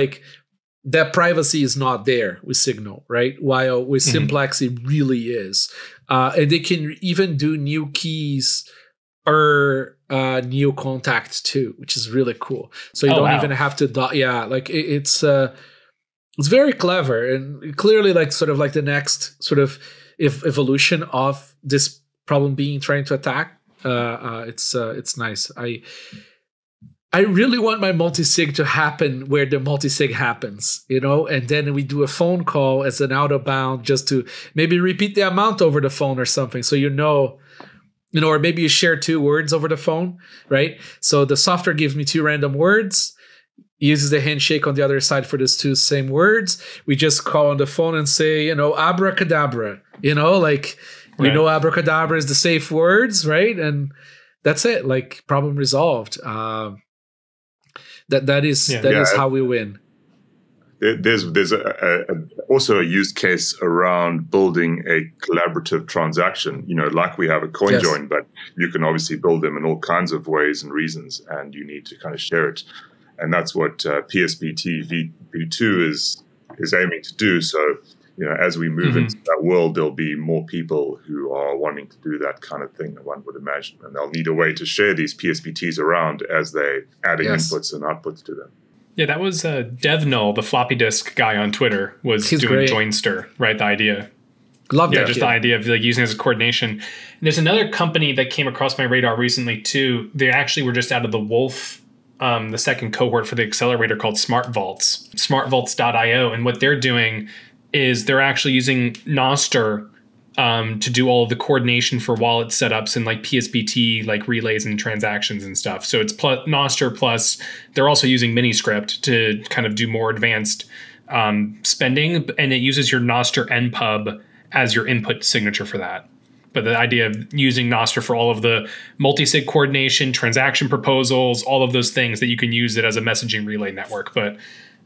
S1: that privacy is not there with Signal, right? While with Simplex, it really is. And they can even do new keys or new contacts too, which is really cool. So you don't even have to, it's very clever and clearly like sort of like the next sort of evolution of this problem being trying to attack. It's nice. I really want my multi-sig to happen where the multi-sig happens, and then we do a phone call as an out-of-bound just to maybe repeat the amount over the phone or something. So or maybe you share 2 words over the phone, right? So the software gives me 2 random words, uses the handshake on the other side for these 2 same words. We just call on the phone and say, abracadabra, we know abracadabra is the safe words, right? And that's it, like problem resolved. That is how we win.
S7: There's also a use case around building a collaborative transaction, like we have a CoinJoin, but you can obviously build them in all kinds of ways and reasons, and you need to kind of share it. And that's what PSBT v2 is aiming to do. So, as we move into that world, there'll be more people who are wanting to do that kind of thing, one would imagine. And they'll need a way to share these PSBTs around as they adding inputs and outputs to them.
S8: Yeah, that was DevNull, the floppy disk guy on Twitter, was doing great. Joinster, right? The idea.
S1: Love that.
S8: Just the idea of like using it as a coordination. And there's another company that came across my radar recently too. They actually were just out of the Wolf, the second cohort for the accelerator called SmartVaults, smartvaults.io. And what they're doing is they're actually using Nostr to do all of the coordination for wallet setups and like PSBT, like relays and transactions and stuff. So it's Nostr plus they're also using Miniscript to kind of do more advanced spending, and it uses your Nostr npub as your input signature for that. But the idea of using Nostr for all of the multi-sig coordination, transaction proposals, all of those things that you can use it as a messaging relay network. But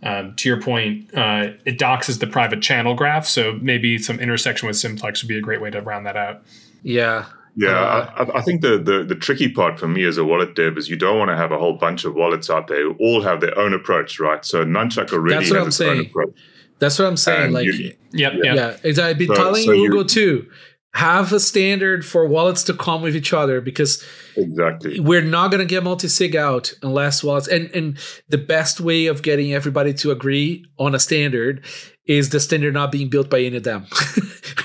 S8: To your point, it doxes the private channel graph, so maybe some intersection with Simplex would be a great way to round that out.
S1: Yeah.
S7: Yeah, I think the tricky part for me as a wallet dev is you don't want to have a whole bunch of wallets out there who all have their own approach, right? So Nunchuk already has its own approach.
S1: That's what I'm saying.
S7: And
S1: Yeah. I've been telling Hugo too, have a standard for wallets to come with each other, because we're not going to get multi-sig out unless wallets. And the best way of getting everybody to agree on a standard is the standard not being built by any of them.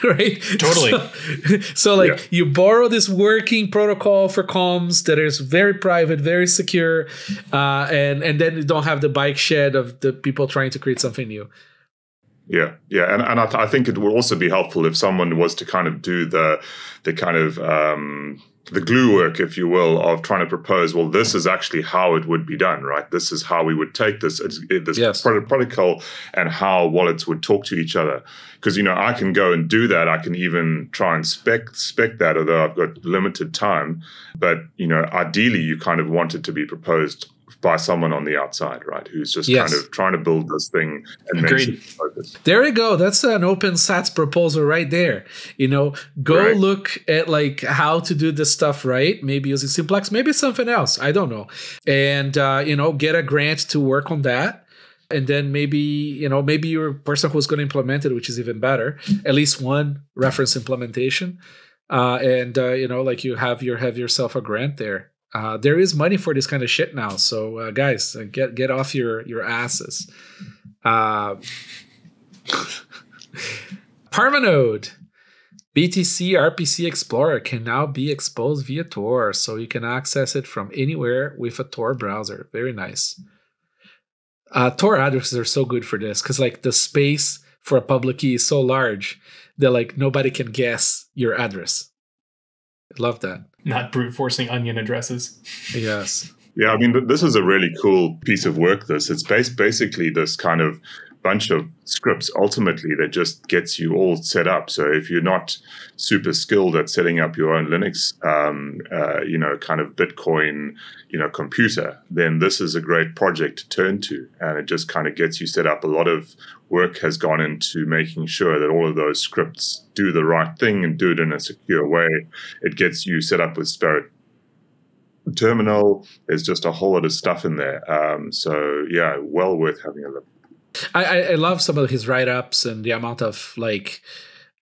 S1: Right?
S8: Totally.
S1: So you borrow this working protocol for comms that is very private, very secure, and then you don't have the bike shed of the people trying to create something new.
S7: Yeah, and I think it would also be helpful if someone was to kind of do the kind of the glue work, if you will, of trying to propose, well, this is actually how it would be done, right? This is how we would take this protocol and how wallets would talk to each other. Because, I can go and do that. I can even try and spec that, although I've got limited time. But, ideally, you kind of want it to be proposed by someone on the outside, right? Who's just kind of trying to build this thing and make it focus.
S1: There you go. That's an Opensats proposal right there. Go look at how to do this stuff right. Maybe using Simplex, maybe something else. I don't know. And, get a grant to work on that. And then maybe you're a person who's going to implement it, which is even better. At least one reference implementation. You have yourself a grant there. There is money for this kind of shit now. So guys, get off your asses. Parmanode. BTC RPC Explorer can now be exposed via Tor, so you can access it from anywhere with a Tor browser. Very nice. Tor addresses are so good for this because the space for a public key is so large that nobody can guess your address. I love that.
S8: Not brute forcing onion addresses.
S1: Yes.
S7: Yeah, I mean, this is a really cool piece of work. It's basically this kind of bunch of scripts ultimately that just gets you all set up. So if you're not super skilled at setting up your own Linux, kind of Bitcoin, computer, then this is a great project to turn to. And it just kind of gets you set up. A lot of work has gone into making sure that all of those scripts do the right thing and do it in a secure way. It gets you set up with Sparrow terminal. There's just a whole lot of stuff in there. So yeah, well worth having a look.
S1: I love some of his write-ups and the amount of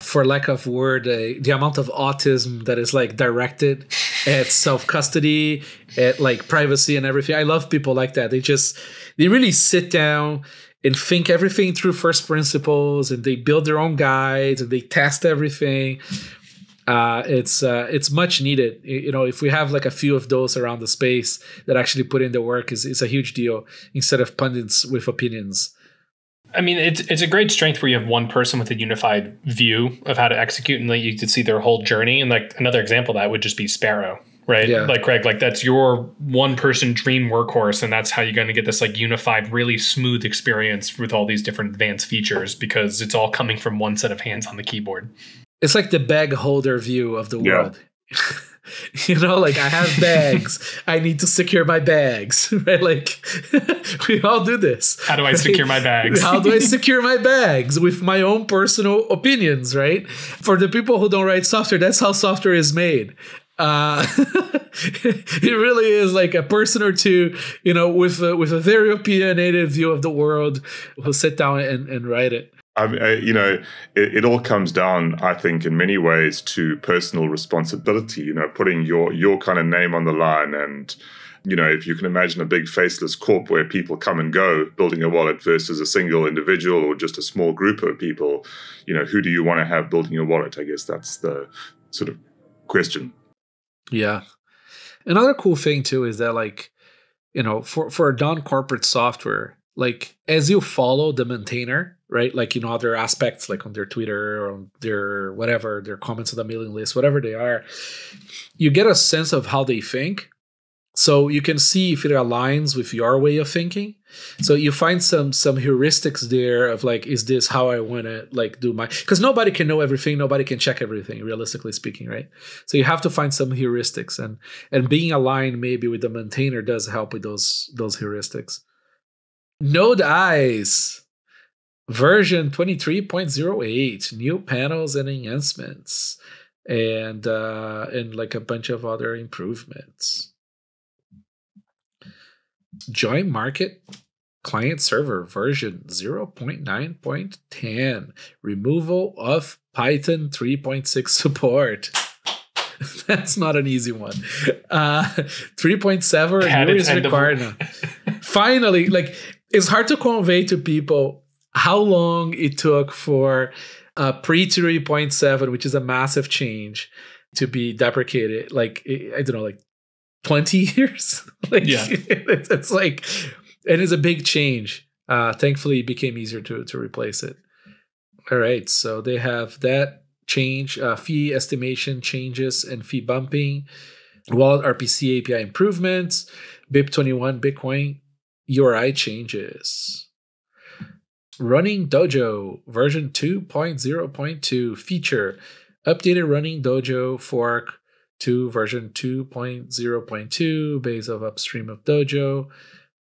S1: for lack of word, the amount of autism that is directed at self-custody, at privacy and everything. I love people like that. They really sit down and think everything through first principles, and they build their own guides and they test everything. It's much needed. If we have a few of those around the space that actually put in the work, is a huge deal instead of pundits with opinions.
S8: I mean, it's a great strength where you have one person with a unified view of how to execute, and you can see their whole journey. And another example of that would just be Sparrow, right?
S1: Yeah.
S8: Craig, that's your one person dream workhorse, and that's how you're going to get this unified, really smooth experience with all these different advanced features, because it's all coming from one set of hands on the keyboard.
S1: It's like the bag holder view of the world. I have bags. I need to secure my bags, right? We all do this.
S8: How do I secure my bags?
S1: How do I secure my bags? With my own personal opinions, right? For the people who don't write software, that's how software is made. It really is a person or two, with a very opinionated view of the world who sit down and write it.
S7: It all comes down, I think, in many ways to personal responsibility, putting your kind of name on the line. And, if you can imagine a big faceless corp where people come and go building a wallet versus a single individual or just a small group of people, who do you want to have building a wallet? I guess that's the sort of question. Yeah.
S1: Another cool thing, too, is that, for non-corporate software, as you follow the maintainer, right? Other aspects, on their Twitter or on their whatever, their comments on the mailing list, whatever they are, you get a sense of how they think. So you can see if it aligns with your way of thinking. So you find some heuristics there of is this how I want to do my, because nobody can know everything, nobody can check everything, realistically speaking, right? So you have to find some heuristics, and being aligned maybe with the maintainer does help with those heuristics. Nodeyez version 23.08, new panels and enhancements, and like a bunch of other improvements. joinmarket-clientserver version 0.9.10, removal of Python 3.6 support. That's not an easy one. 3.7 is required now. Finally, like, it's hard to convey to people how long it took for pre 3.7, which is a massive change, to be deprecated. Like, I don't know, like 20 years. Like, yeah, it's like, it is a big change. Thankfully, it became easier to replace it. All right, so they have that change, fee estimation changes and fee bumping, wallet RPC API improvements, BIP21 Bitcoin URI changes. RoninDojo version 2.0.2 feature, updated RoninDojo fork to version 2.0.2 base of upstream of Dojo,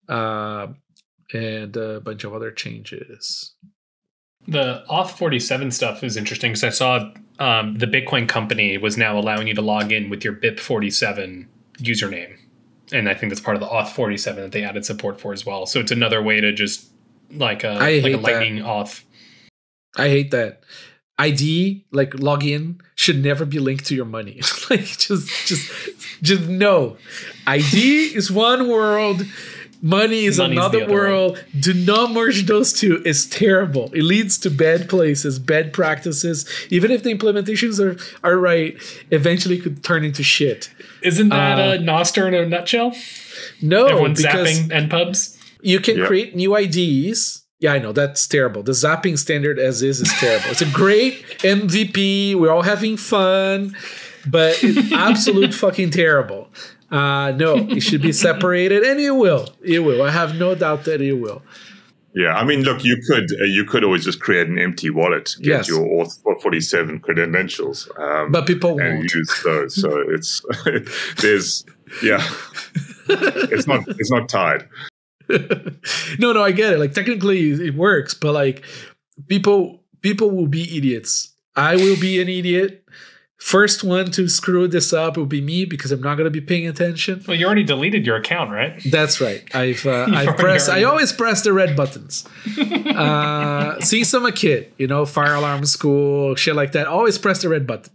S1: and a bunch of other changes.
S8: The Auth47 stuff is interesting because I saw the Bitcoin company was now allowing you to log in with your BIP47 username. And I think that's part of the Auth47 that they added support for as well. So it's another way to just like a lightning auth. I
S1: hate that. ID, like login, should never be linked to your money. Like just no. ID is one world. Money is another world. Do not merge those two. It's terrible. It leads to bad places, bad practices. Even if the implementations are right, eventually it could turn into shit.
S8: Isn't that a Nostr in a nutshell?
S1: No,
S8: everyone's zapping npubs.
S1: You can create new IDs. Yeah, I know, that's terrible. The zapping standard as is terrible. It's a great MVP. We're all having fun, but it's absolute fucking terrible. No, it should be separated, and it will. It will. I have no doubt that it will.
S7: Yeah, I mean, look, you could always just create an empty wallet, get your Auth47 credentials,
S1: but people
S7: and
S1: won't
S7: use those. So it's it's not tied.
S1: No, I get it. Like, technically it works, but like people will be idiots. I will be an idiot. First one to screw this up will be me because I'm not going to be paying attention.
S8: Well, you already deleted your account, right?
S1: That's right. I always press the red buttons. Since I'm a kid, fire alarm school, shit like that. Always press the red button.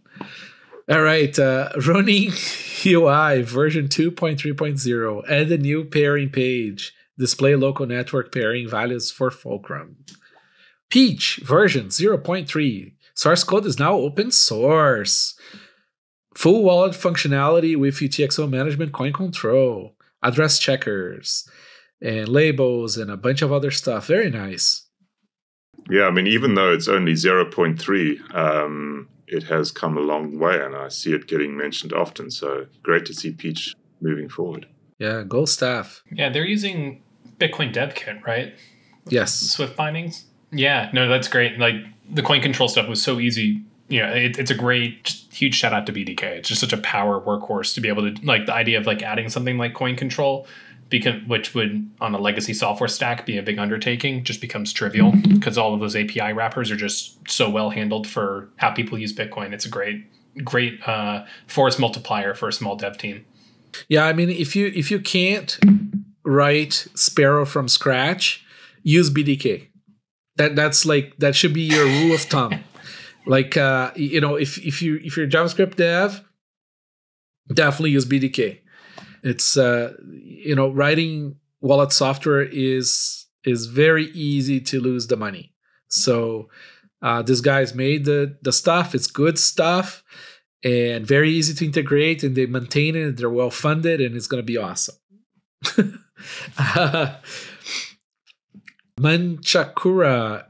S1: All right, RoninUI version 2.3.0. Add a new pairing page. Display local network pairing values for Fulcrum. Peach version 0.3. Source code is now open source. Full wallet functionality with UTXO management, coin control, address checkers, and labels, and a bunch of other stuff. Very nice.
S7: Yeah, I mean, even though it's only 0.3, it has come a long way, and I see it getting mentioned often. So great to see Peach moving forward.
S1: Yeah, go staff.
S8: Yeah, they're using Bitcoin Dev Kit, right?
S1: Yes.
S8: Swift bindings. Yeah, no, that's great. Like, the coin control stuff was so easy. It's a great, just huge shout out to BDK. It's just such a power workhorse to be able to, like, the idea of like adding something like coin control, which would on a legacy software stack be a big undertaking, just becomes trivial because all of those API wrappers are just so well handled for how people use Bitcoin. It's a great force multiplier for a small dev team.
S1: Yeah, I mean, if you can't write Sparrow from scratch, use BDK. That should be your rule of thumb. Like, if you're a JavaScript dev, definitely use BDK. It's writing wallet software is very easy to lose the money. So this guy's made the stuff. It's good stuff and very easy to integrate, and they maintain it. They're well funded, and it's going to be awesome. Machankura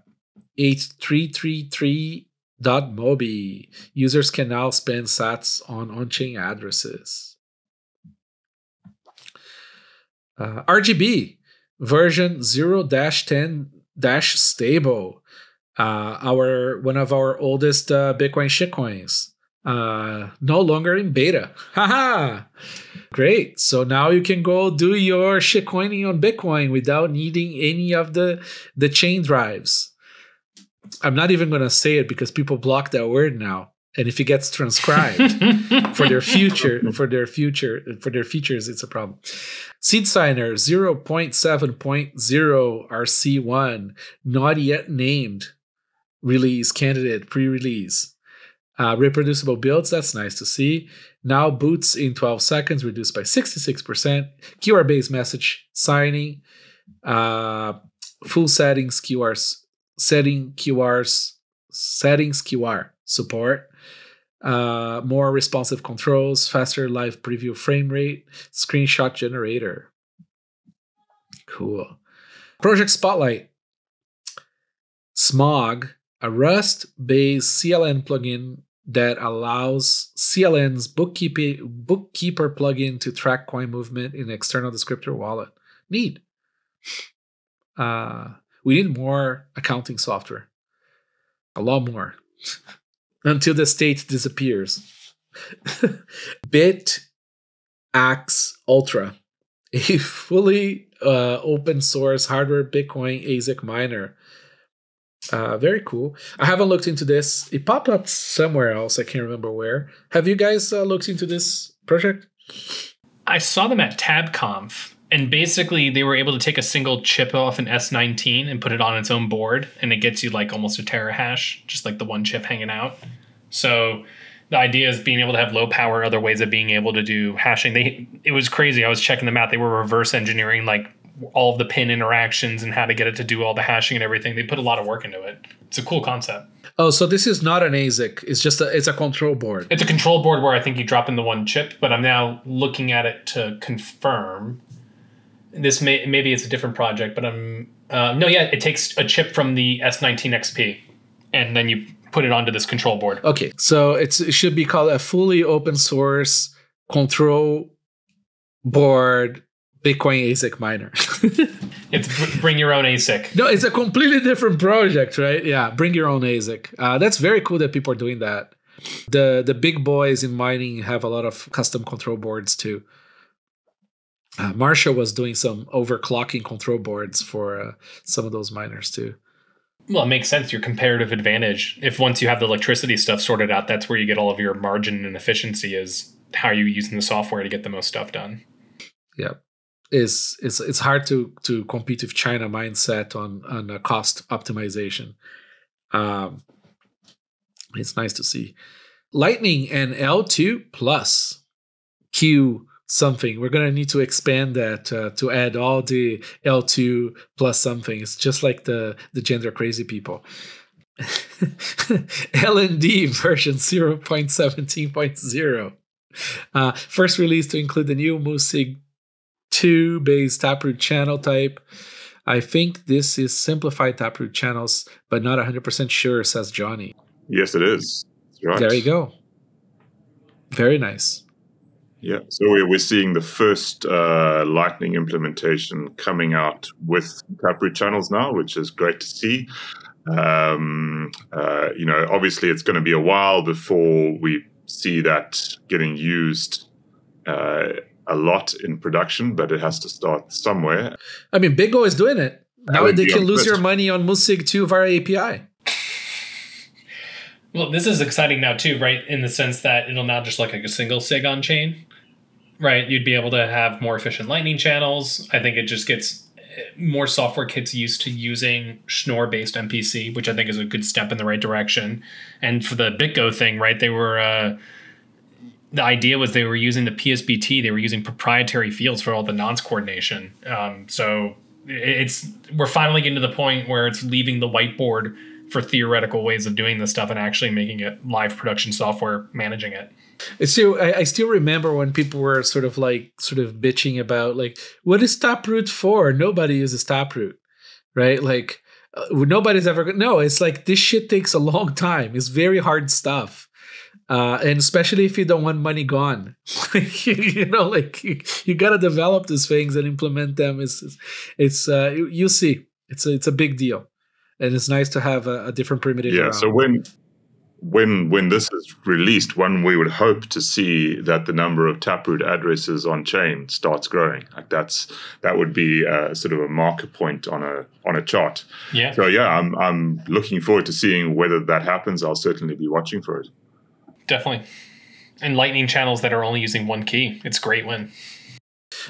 S1: 8333.mobi. Users can now spend sats on on-chain addresses. RGB version 0-10-stable. One of our oldest Bitcoin shitcoins. No longer in beta. Haha! Great. So now you can go do your shitcoining on Bitcoin without needing any of the chain drives. I'm not even going to say it because people block that word now. And if it gets transcribed for their features, it's a problem. Seedsigner 0.7.0 RC1, not yet named release candidate, pre-release. Reproducible builds, that's nice to see. Now boots in 12 seconds, reduced by 66%. QR-based message signing. Full settings QR support. More responsive controls, faster live preview frame rate, screenshot generator. Cool. Project Spotlight. Smog, a Rust-based CLN plugin that allows CLN's bookkeeper plugin to track coin movement in external descriptor wallet. Neat. We need more accounting software. A lot more. Until the state disappears. BitAxe Ultra, a fully open source hardware Bitcoin ASIC miner. Very cool. I haven't looked into this. It popped up somewhere else. I can't remember where. Have you guys looked into this project?
S8: I saw them at TabConf, and basically they were able to take a single chip off an S19 and put it on its own board, and it gets you like almost a terahash, just like the one chip hanging out. So the idea is being able to have low power, other ways of being able to do hashing. It was crazy. I was checking them out. They were reverse engineering like all of the pin interactions and how to get it to do all the hashing and everything. They put a lot of work into it. It's a cool concept.
S1: Oh, so this is not an ASIC. It's just it's a control board.
S8: It's a control board where I think you drop in the one chip, but I'm now looking at it to confirm. This maybe it's a different project, but it takes a chip from the S19 XP and then you put it onto this control board.
S1: Okay, so it should be called a fully open source control board Bitcoin ASIC miner.
S8: It's bring your own ASIC.
S1: No, it's a completely different project, right? Yeah, bring your own ASIC. That's very cool that people are doing that. The big boys in mining have a lot of custom control boards too. Marshall was doing some overclocking control boards for some of those miners too.
S8: Well, it makes sense. Your comparative advantage, if once you have the electricity stuff sorted out, that's where you get all of your margin and efficiency is how you're using the software to get the most stuff done.
S1: Yeah. It's hard to compete with China mindset on cost optimization. It's nice to see. Lightning and L2 plus Q something. We're going to need to expand that to add all the L2 plus something. It's just like the gender crazy people. LND version 0.17.0. First release to include the new Musig 2 based Taproot channel type. I think this is simplified Taproot channels, but not 100% sure, says Johnny.
S7: Yes, it is. That's right.
S1: There you go. Very nice.
S7: Yeah, so we're seeing the first Lightning implementation coming out with Taproot channels now, which is great to see. Obviously it's going to be a while before we see that getting used a lot in production, but it has to start somewhere.
S1: I mean, BitGo is doing it. Now they can lose your money on Musig 2 via API.
S8: Well, this is exciting now too, right? In the sense that it'll now just look like a single SIG on chain, right? You'd be able to have more efficient Lightning channels. I think it just gets more software kits used to using Schnorr-based MPC, which I think is a good step in the right direction. And for the BitGo thing, right? They were the idea was they were using the PSBT. They were using proprietary fields for all the nonce coordination. So we're finally getting to the point where it's leaving the whiteboard for theoretical ways of doing this stuff and actually making it live production software, managing it.
S1: I still remember when people were sort of bitching about what is Taproot for? Nobody uses Taproot, right? Nobody's ever. No, it's like this shit takes a long time. It's very hard stuff, and especially if you don't want money gone, you got to develop these things and implement them. You see, it's a big deal. And it's nice to have a different primitive.
S7: Yeah.
S1: around.
S7: So when this is released, we would hope to see that the number of Taproot addresses on chain starts growing. Like that would be sort of a marker point on a chart.
S8: Yeah.
S7: So yeah, I'm looking forward to seeing whether that happens. I'll certainly be watching for it.
S8: Definitely. And Lightning channels that are only using one key. It's a great win.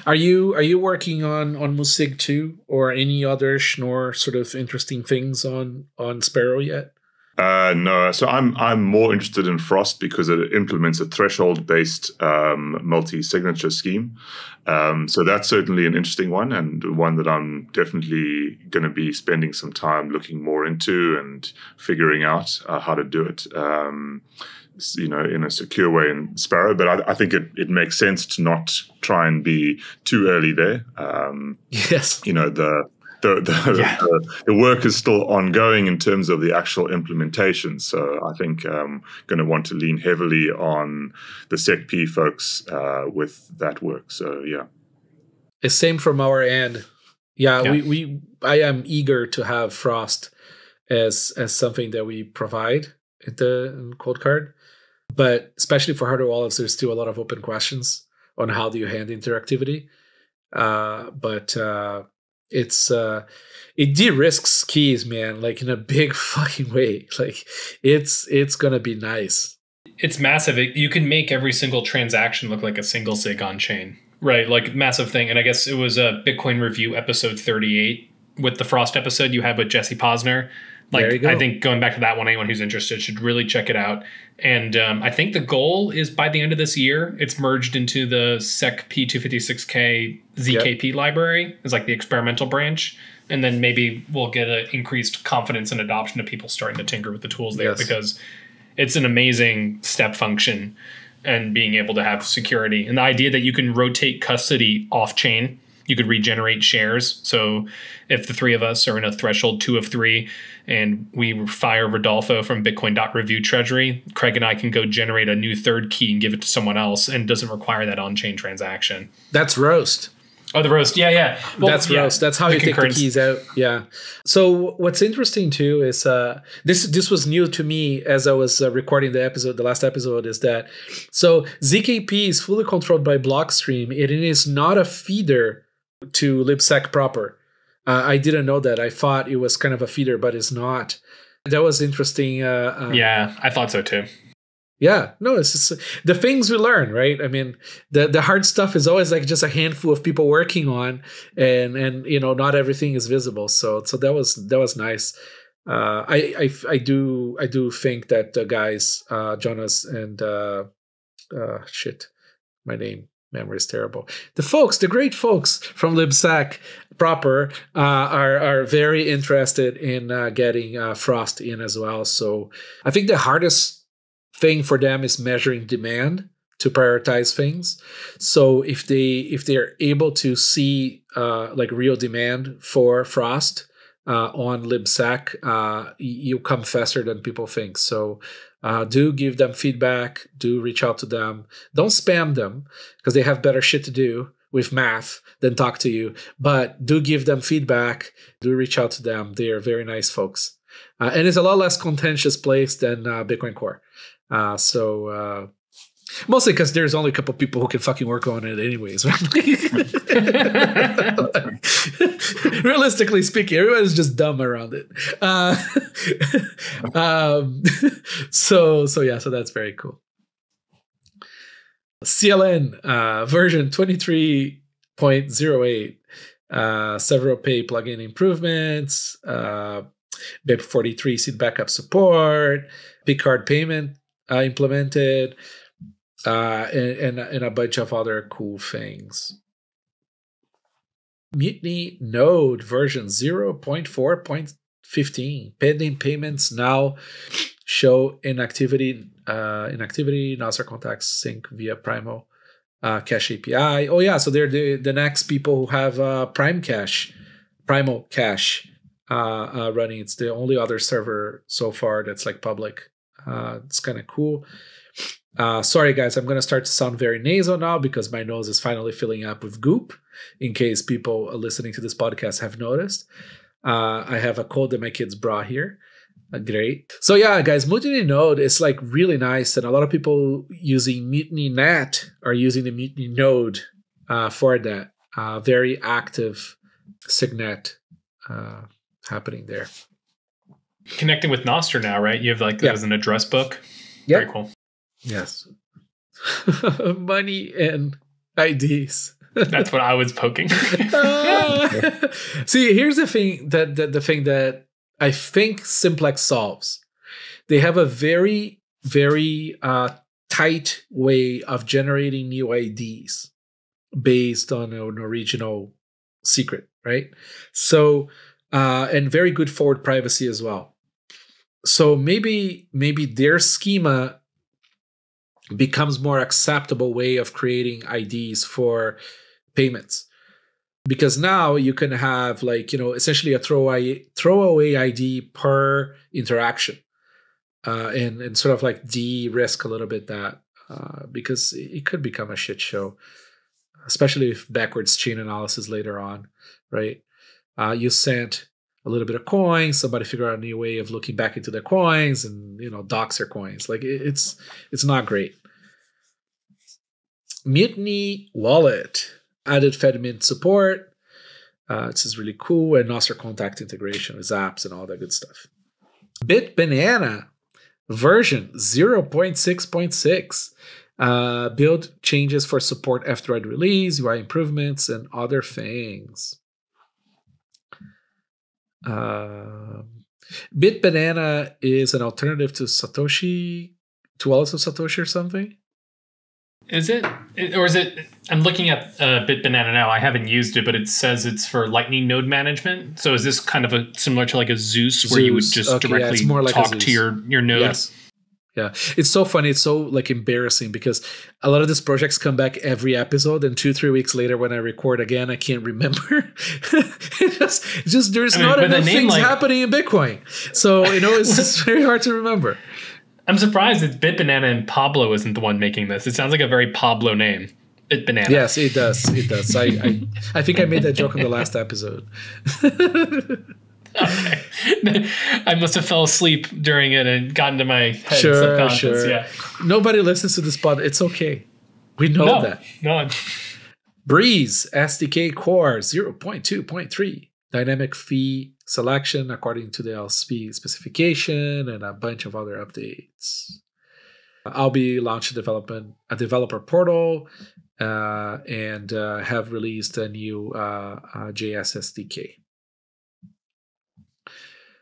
S1: Are you working on Musig too, or any other Schnorr sort of interesting things on Sparrow yet?
S7: No, so I'm more interested in Frost because it implements a threshold-based multi-signature scheme. So that's certainly an interesting one, and one that I'm definitely going to be spending some time looking more into and figuring out how to do it. In a secure way in Sparrow, but I think it makes sense to not try and be too early there.
S1: Yes,
S7: the work is still ongoing in terms of the actual implementation. So I think I'm going to want to lean heavily on the SecP folks with that work. So yeah,
S1: it's same from our end. Yeah. I am eager to have Frost as something that we provide in Coldcard. But especially for hardware wallets, there's still a lot of open questions on how do you handle interactivity. But it de-risks keys, man, like in a big fucking way. Like it's gonna be nice.
S8: It's massive. You can make every single transaction look like a single sig on chain, right? Like massive thing. And I guess it was a Bitcoin Review episode 38 with the Frost episode you had with Jesse Posner. Like, there you go. I think going back to that one, anyone who's interested should really check it out. And I think the goal is by the end of this year, it's merged into the SEC P256K ZKP library. It's like the experimental branch. And then maybe we'll get an increased confidence and adoption of people starting to tinker with the tools there, because it's an amazing step function and being able to have security. And the idea that you can rotate custody off chain, you could regenerate shares. So if the three of us are in a threshold 2 of 3 and we fire Rodolfo from Bitcoin.review treasury, Craig and I can go generate a new third key and give it to someone else, and doesn't require that on-chain transaction.
S1: That's roast.
S8: Oh, the roast. Yeah.
S1: Well, that's roast. That's how you take the keys out. Yeah. So what's interesting too is this was new to me as I was recording the last episode, is that so ZKP is fully controlled by Blockstream. It is not a feeder to libsec proper. I didn't know that. I thought it was kind of a feeder, but it's not. That was interesting.
S8: Yeah, I thought so too.
S1: Yeah, no, it's just the things we learn, right? I mean, the hard stuff is always like just a handful of people working on, and not everything is visible. So that was nice. I do think that the guys, Jonas and my memory is terrible. The great folks from libsec proper are very interested in getting Frost in as well. So I think the hardest thing for them is measuring demand to prioritize things. So if they're able to see like real demand for Frost on libsec, you come faster than people think. So do give them feedback. Do reach out to them. Don't spam them because they have better shit to do with math than talk to you. But do give them feedback. Do reach out to them. They are very nice folks. And it's a lot less contentious place than Bitcoin Core. So mostly because there's only a couple people who can fucking work on it anyways. Realistically speaking, everyone's just dumb around it. So that's very cool. CLN version 23.08, several pay plugin improvements, BIP43 seed backup support, Picard payment implemented, and a bunch of other cool things. Mutiny Node version 0.4.15. Pending payments now show inactivity. Nasser contacts sync via Primo Cache API. Oh yeah, so they're the next people who have Primo Cache running. It's the only other server so far that's like public. It's kind of cool. Sorry guys, I'm going to start to sound very nasal now because my nose is finally filling up with goop, in case people listening to this podcast have noticed. I have a cold that my kids brought here. Great. So yeah, guys, Mutiny Node is like really nice, and a lot of people using Mutiny Net are using the Mutiny Node for that. Very active Signet happening there.
S8: Connecting with Nostr now, right? You have like that as an address book.
S1: Yep.
S8: Very cool.
S1: Yes. Money and IDs.
S8: That's what I was poking.
S1: See, here's the thing that I think Simplex solves. They have a very, very tight way of generating new IDs based on an original secret, right? So, and very good forward privacy as well. So maybe their schema becomes more acceptable way of creating IDs for payments. Because now you can have essentially a throwaway ID per interaction, and sort of like de-risk a little bit that because it could become a shit show, especially if backwards chain analysis later on, right? You sent a little bit of coins, somebody figure out a new way of looking back into their coins and dox their coins. Like it's not great. Mutiny Wallet added FedMint support. This is really cool, and Nostr contact integration with apps and all that good stuff. BitBanana version 0.6.6 build changes for support F-Droid release, UI improvements, and other things. BitBanana is an alternative to Satoshi, to wallets of Satoshi or something.
S8: Is it? Or is it? I'm looking at BitBanana now. I haven't used it, but it says it's for Lightning node management. So is this kind of similar to like a Zeus where you would just directly like talk to your node?
S1: Yes. Yeah. It's so funny. It's so like embarrassing because a lot of these projects come back every episode, and 2-3 weeks later when I record again, I can't remember. it's just there's not enough things happening in Bitcoin. So, it's just very hard to remember.
S8: I'm surprised that BitBanana and Pablo isn't the one making this. It sounds like a very Pablo name. BitBanana. Yes,
S1: it does. It does. I think I made that joke in the last episode.
S8: Okay. I must have fell asleep during it and got into my head subconscious.
S1: Sure.
S8: Yeah.
S1: Nobody listens to this pod. It's okay. We know that.
S8: No.
S1: Breeze SDK Core 0.2.3. Dynamic fee selection according to the LSP specification and a bunch of other updates. I'll be launching a developer portal and have released a new JS SDK.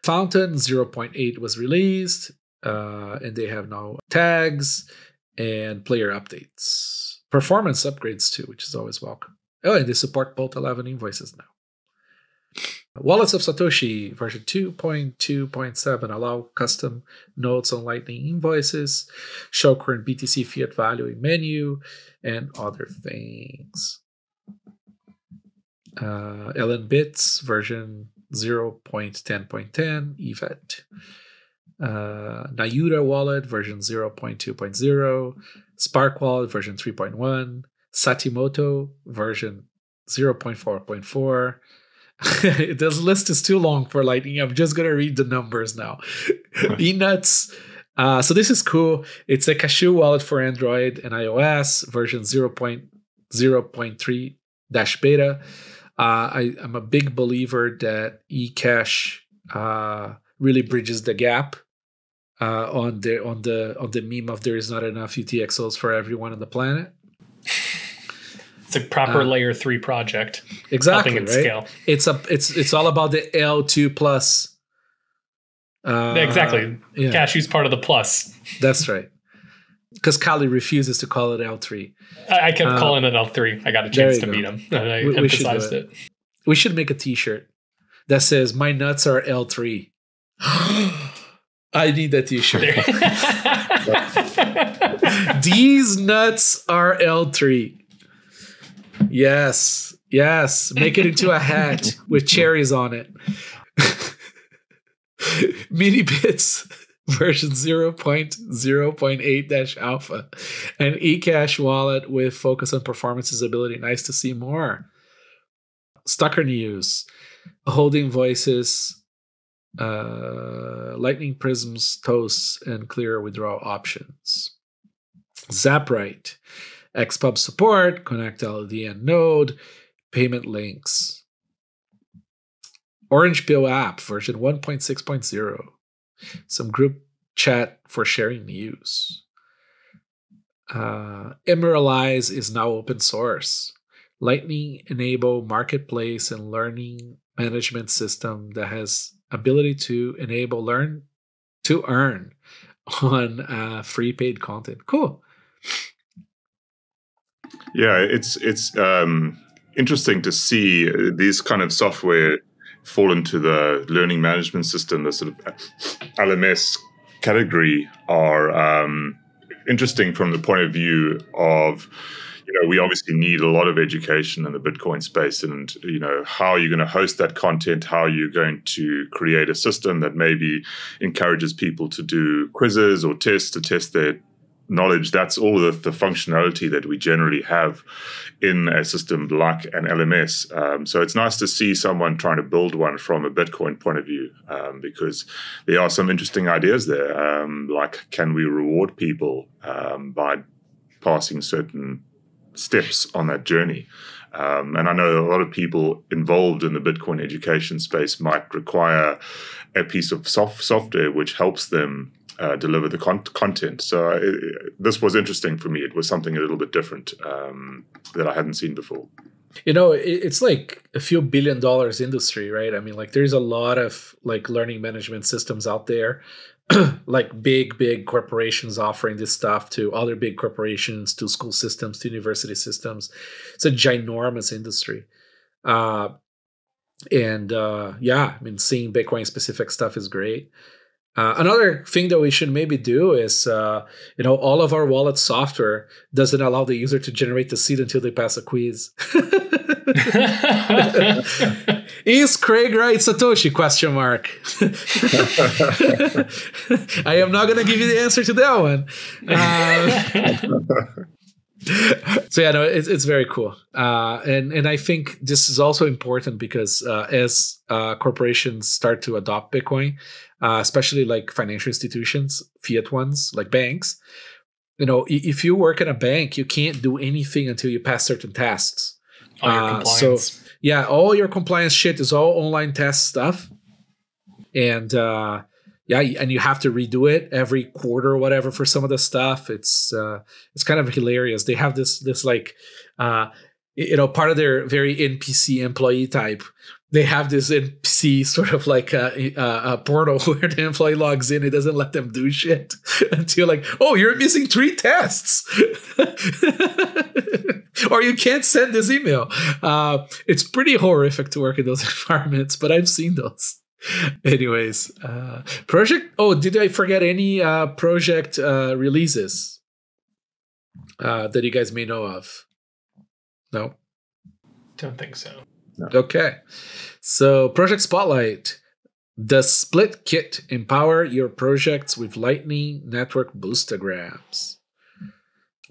S1: Fountain 0.8 was released, and they have now tags and player updates. Performance upgrades too, which is always welcome. Oh, and they support both 11 invoices now. Wallets of Satoshi version 2.2.7 allow custom notes on Lightning invoices, show current BTC fiat value in menu, and other things. LN bits version 0.10.10 event. Nayuta Wallet version 0.2.0, Spark Wallet version 3.1, Satimoto version 0.4.4. This list is too long for Lightning. I'm just going to read the numbers now. Enuts. So this is cool. It's a Cashew wallet for Android and iOS version 0.0.3-beta. I'm a big believer that eCash really bridges the gap on the meme of there is not enough UTXOs for everyone on the planet.
S8: It's a proper layer 3 project.
S1: Exactly,
S8: helping it
S1: right? Scale. It's all about the L2 plus.
S8: Exactly. Yeah. Cashew's part of the plus.
S1: That's right. Because Kali refuses to call it L3.
S8: I kept calling it L3. I got a chance to meet him, and I emphasized it.
S1: We should make a T-shirt that says "My nuts are L3." I need that T-shirt. These nuts are L3. Yes. Make it into a hat with cherries on it. Mini bits version 0.0.8-alpha. An eCash wallet with focus on performance usability. Nice to see more. Stucker news. Holding voices Lightning Prisms, Toasts, and clear withdrawal options. Zapright, XPub support, Connect LND Node, payment links. Orange Pill app version 1.6.0. Some group chat for sharing news. Emeralize is now open source. Lightning enable marketplace and learning management system that has ability to enable learn to earn on free paid content. Cool.
S7: Yeah, it's interesting to see these kind of software fall into the learning management system, the sort of LMS category, are interesting from the point of view of, we obviously need a lot of education in the Bitcoin space, and, how are you going to host that content? How are you going to create a system that maybe encourages people to do quizzes or tests to test their knowledge? That's all of the functionality that we generally have in a system like an LMS. So it's nice to see someone trying to build one from a Bitcoin point of view, because there are some interesting ideas there. Like, can we reward people by passing certain steps on that journey? And I know a lot of people involved in the Bitcoin education space might require a piece of software which helps them deliver the content. So this was interesting for me. It was something a little bit different that I hadn't seen before.
S1: It's like a few $1 billion industry, right? I mean, like, there's a lot of like learning management systems out there, like big corporations offering this stuff to other big corporations, to school systems, to university systems. It's a ginormous industry. Yeah, I mean, seeing Bitcoin specific stuff is great. Another thing that we should maybe do is, all of our wallet software doesn't allow the user to generate the seed until they pass a quiz. Is Craig right, Satoshi? ? I am not going to give you the answer to that one. So yeah, no, it's very cool, and I think this is also important because as corporations start to adopt Bitcoin, especially like financial institutions, fiat ones like banks, if you work in a bank, you can't do anything until you pass certain tests.
S8: All your compliance.
S1: So yeah, all your compliance shit is all online test stuff, and and you have to redo it every quarter or whatever for some of the stuff. It's kind of hilarious. They have this like part of their very NPC employee type. They have this NPC sort of like a portal where the employee logs in. It doesn't let them do shit until like, oh, you're missing 3 tests. Or you can't send this email. It's pretty horrific to work in those environments, but I've seen those. Anyways, project. Oh, did I forget any project releases that you guys may know of? No?
S8: Don't think so.
S7: No.
S1: Okay. So Project Spotlight. The Split Kit. Empower your projects with Lightning Network boostograms.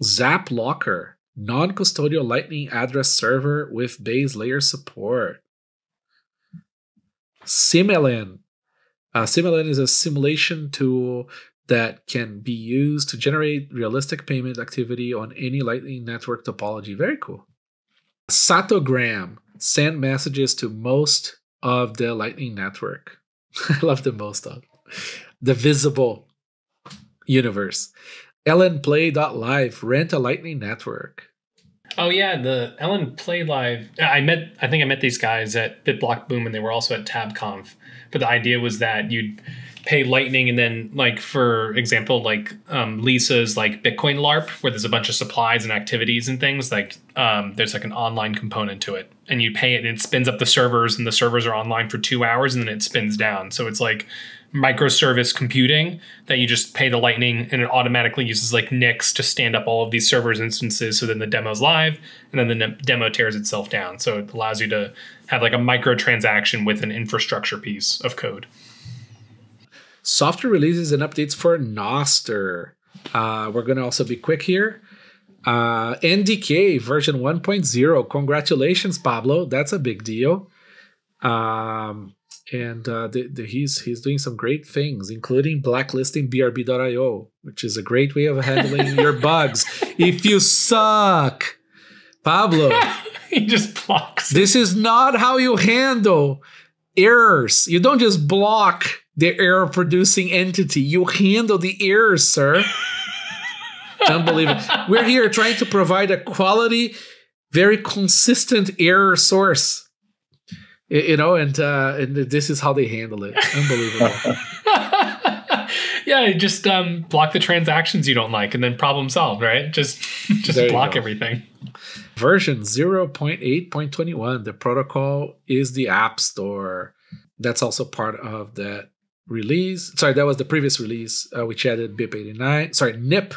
S1: Zap Locker. Non-custodial Lightning address server with base layer support. SimLN. SimLN is a simulation tool that can be used to generate realistic payment activity on any Lightning Network topology. Very cool. Satogram. Send messages to most of the Lightning Network. I love the most of. The Visible Universe. LNplay.live. Rent a Lightning Network.
S8: Oh yeah, the LN Play Live. I think I met these guys at BitBlock Boom, and they were also at TabConf. But the idea was that you'd pay Lightning, and then, like, for example, like Lisa's like Bitcoin LARP, where there's a bunch of supplies and activities and things. Like there's like an online component to it, and you pay it, and it spins up the servers, and the servers are online for 2 hours, and then it spins down. So it's like microservice computing that you just pay the Lightning, and it automatically uses like Nix to stand up all of these servers instances. So then the demo's live, and then the demo tears itself down. So it allows you to have like a microtransaction with an infrastructure piece of code.
S1: Software releases and updates for Nostr. We're going to also be quick here. NDK version 1.0. Congratulations, Pablo. That's a big deal. And he's doing some great things, including blacklisting BRB.io, which is a great way of handling your bugs. If you suck, Pablo,
S8: He just blocks.
S1: this is not how you handle errors. You don't just block the error producing entity. You handle the errors, sir. Unbelievable. We're here trying to provide a quality, very consistent error source. And this is how they handle it. Unbelievable.
S8: Yeah, just block the transactions you don't like, and then problem solved, right? Just block everything.
S1: Version 0.8.21. The protocol is the App Store. That's also part of that release. Sorry, that was the previous release, which added BIP 89. Sorry, NIP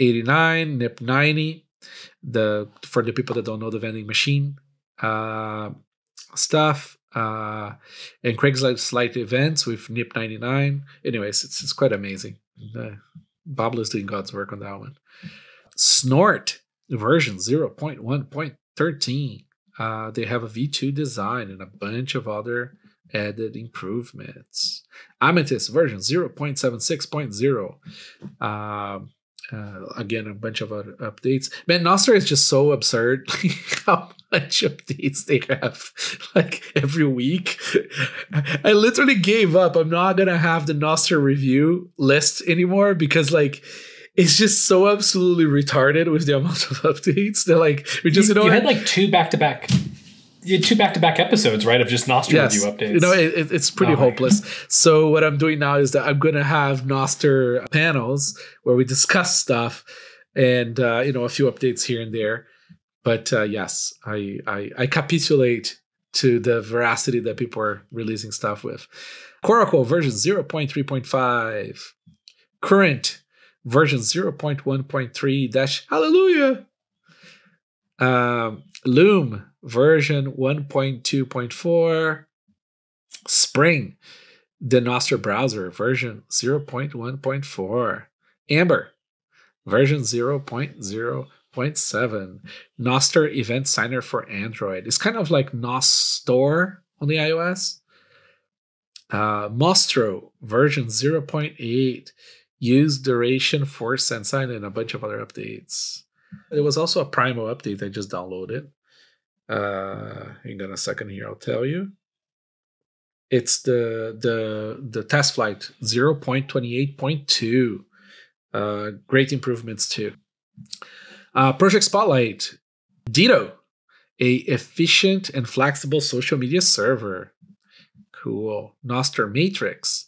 S1: 89, NIP 90. For the people that don't know the vending machine stuff, and Craigslist events with NIP 99. Anyways, it's quite amazing. Pablo is doing God's work on that one. Snort version 0.1.13. They have a V2 design and a bunch of other added improvements. Amethyst version 0.76.0. Again, a bunch of other updates. Man, Nostr is just so absurd. How much updates they have, like every week. I literally gave up. I'm not gonna have the Nostr review list anymore because, like, it's just so absolutely retarded with the amount of updates. They're like, we just
S8: you had like two back-to-back. You had two back-to-back episodes, right, of just Nostr review updates.
S1: It's pretty hopeless. So what I'm doing now is that I'm going to have Nostr panels where we discuss stuff and, a few updates here and there. But yes, I capitulate to the veracity that people are releasing stuff with. Coracle version 0.3.5. Current version 0.1.3 - hallelujah. Loom version 1.2.4. Spring, the Nostr browser version 0.1.4. Amber version 0.0.7. Nostr event signer for Android. It's kind of like Nostr on the iOS. Mostro version 0.8. Use duration for send sign and a bunch of other updates. There was also a Primo update I just downloaded. Hang on a second here, I'll tell you. It's the test flight 0.28.2. Great improvements too. Project Spotlight, Ditto, a efficient and flexible social media server. Cool. Nostr Matrix,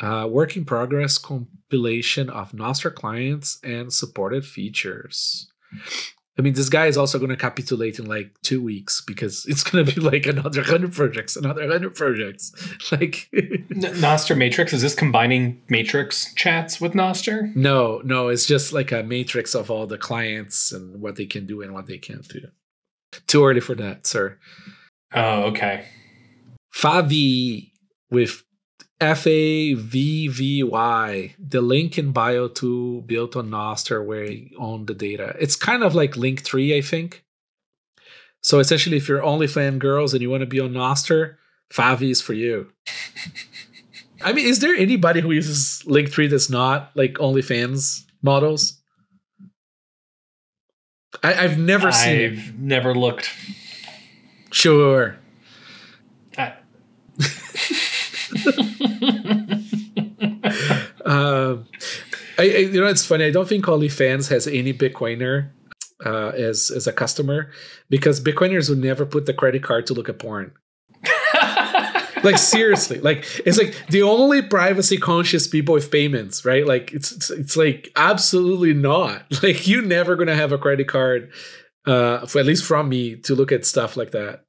S1: work in progress compilation of Nostr clients and supported features. I mean, this guy is also going to capitulate in like 2 weeks because it's going to be like another 100 projects. Like
S8: Nostr Matrix, is this combining Matrix chats with Nostr?
S1: No, it's just like a matrix of all the clients and what they can do and what they can't do. Too early for that, sir.
S8: Oh, okay.
S1: Favi with FAVVY, the link in bio tool built on Nostr where you own the data. It's kind of like Link3, I think. So essentially, if you're OnlyFans girls and you want to be on Nostr, Favi is for you. I mean, is there anybody who uses Link3 that's not like OnlyFans models? I've never seen it.
S8: I've never looked.
S1: Sure. It's funny. I don't think OnlyFans has any Bitcoiner as a customer because Bitcoiners would never put the credit card to look at porn. Like seriously, like it's like the only privacy conscious people with payments, right? Like it's like absolutely not. Like you're never gonna have a credit card, at least from me, to look at stuff like that.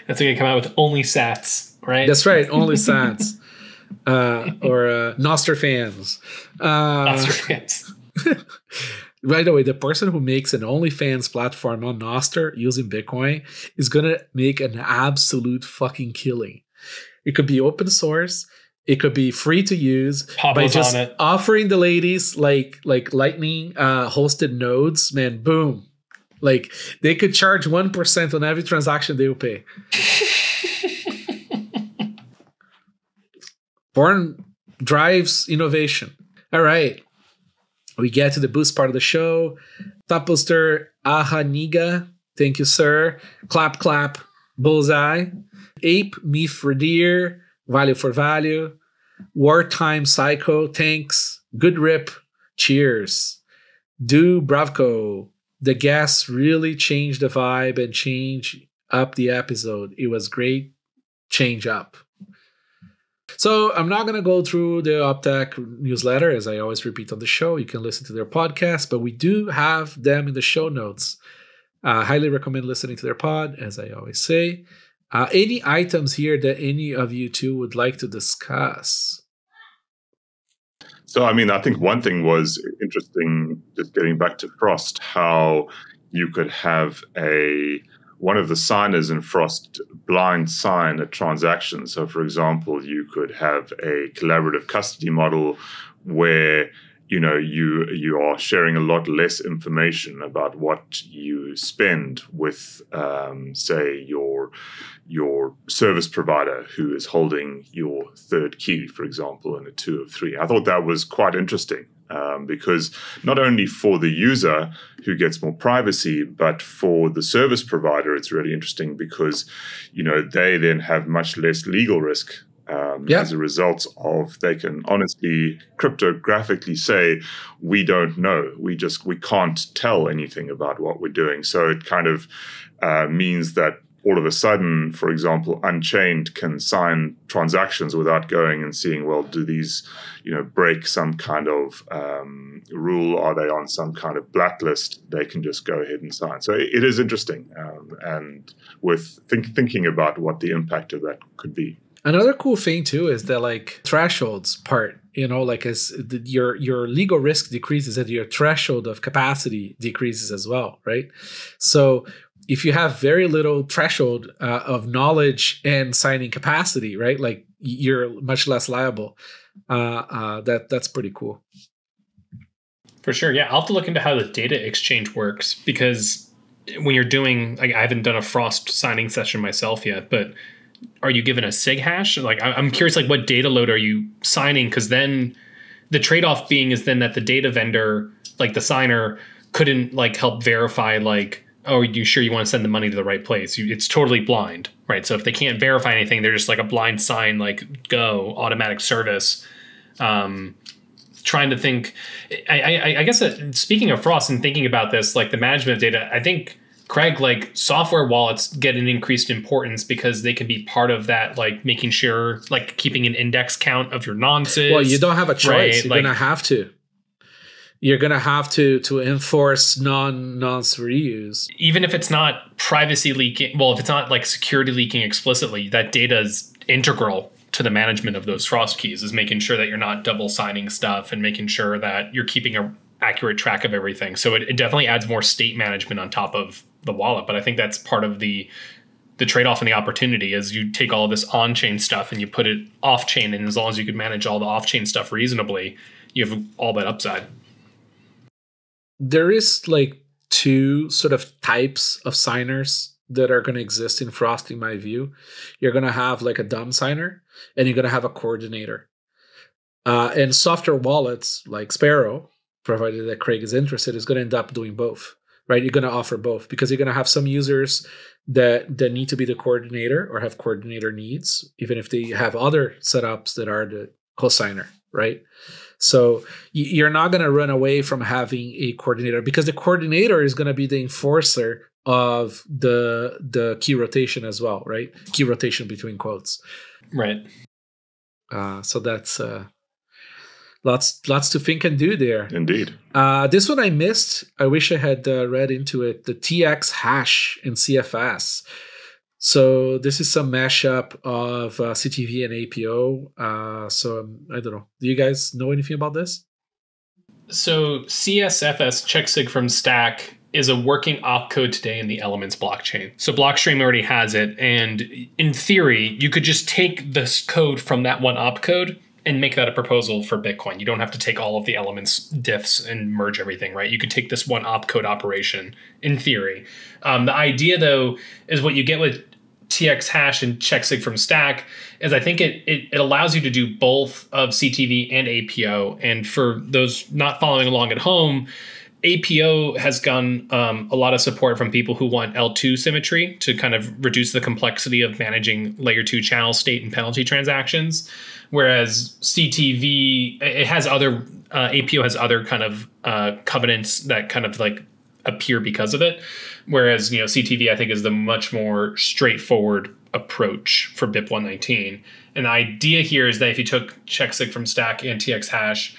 S8: That's when you come out with only Sats, right?
S1: That's right, only Sats. Or Nostr fans.
S8: Nostr fans.
S1: By the way, the person who makes an OnlyFans platform on Nostr using Bitcoin is going to make an absolute fucking killing. It could be open source. It could be free to use by just offering the ladies like Lightning hosted nodes. Man, boom. Like they could charge 1% on every transaction they will pay. Born drives innovation. All right. We get to the boost part of the show. Top poster, Ahaniga. Thank you, sir. Clap, clap. Bullseye. Ape, me for deer. Value for value. Wartime Psycho. Thanks. Good rip. Cheers. Do Bravco. The guests really changed the vibe and changed up the episode. It was great. Change up. So I'm not going to go through the Optech newsletter, as I always repeat on the show. You can listen to their podcast, but we do have them in the show notes. Highly recommend listening to their pod, as I always say. Any items here that any of you two would like to discuss?
S7: So, I mean, I think one thing was interesting, just getting back to Frost, how you could have one of the signers in Frost blind sign a transaction. So, for example, you could have a collaborative custody model where you are sharing a lot less information about what you spend with, say, your service provider who is holding your third key, for example, in a 2 of 3. I thought that was quite interesting because not only for the user who gets more privacy, but for the service provider, it's really interesting because they then have much less legal risk. As a result of, they can honestly cryptographically say, we don't know. We can't tell anything about what we're doing. So it kind of means that all of a sudden, for example, Unchained can sign transactions without going and seeing, well, do these, break some kind of rule? Are they on some kind of blacklist? They can just go ahead and sign. So it is interesting, and with thinking about what the impact of that could be.
S1: Another cool thing too is that thresholds part, as your legal risk decreases, and your threshold of capacity decreases as well, right? So if you have very little threshold of knowledge and signing capacity, right, you're much less liable. That's pretty cool.
S8: For sure, yeah. I'll have to look into how the data exchange works, because when you're doing, I haven't done a Frost signing session myself yet, but are you given a SIG hash? I'm curious, what data load are you signing? Because then the trade-off is that the data vendor, the signer, couldn't help verify, oh, are you sure you want to send the money to the right place? It's totally blind, right? So if they can't verify anything, they're just a blind sign, go, automatic service. Trying to think, I guess that speaking of Frost and thinking about this, the management of data, I think, Craig, software wallets get an increased importance because they can be part of that, making sure, keeping an index count of your nonces.
S1: Well, you don't have a choice.
S8: Right?
S1: You're gonna have to. You're gonna have to enforce nonce reuse.
S8: Even if it's not privacy leaking, if it's not security leaking explicitly, that data is integral to the management of those Frost keys. Is making sure that you're not double signing stuff and making sure that you're keeping a accurate track of everything. So it definitely adds more state management on top of the wallet. But I think that's part of the trade-off and the opportunity is you take all of this on-chain stuff and you put it off-chain, and as long as you could manage all the off-chain stuff reasonably, you have all that upside.
S1: There is 2 sort of types of signers that are going to exist in Frost, in my view. You're going to have a dumb signer, and you're going to have a coordinator. And software wallets like Sparrow, provided that Craig is interested, is going to end up doing both. Right, you're going to offer both because you're going to have some users that need to be the coordinator or have coordinator needs, even if they have other setups that are the cosigner, right? So you're not going to run away from having a coordinator because the coordinator is going to be the enforcer of the key rotation as well, right? Key rotation between quotes.
S8: Right.
S1: So that's lots to think and do there.
S7: Indeed.
S1: This one I missed. I wish I had read into it. The TX hash in CFS. So this is some mashup of CTV and APO. So I don't know. Do you guys know anything about this?
S8: So CSFS checksig from Stack is a working opcode today in the Elements blockchain. So Blockstream already has it. And in theory, you could just take this code from that one opcode and make that a proposal for Bitcoin. You don't have to take all of the elements, diffs, and merge everything, right? You could take this one opcode operation in theory. The idea, though, is what you get with TX hash and checksig from stack is I think it allows you to do both of CTV and APO. And for those not following along at home, APO has gotten a lot of support from people who want L2 symmetry to kind of reduce the complexity of managing layer 2 channel state and penalty transactions. Whereas CTV, it has other, APO has other kind of covenants that kind of like appear because of it. Whereas, CTV, I think, is the much more straightforward approach for BIP 119. And the idea here is that if you took checksig from stack and TX hash,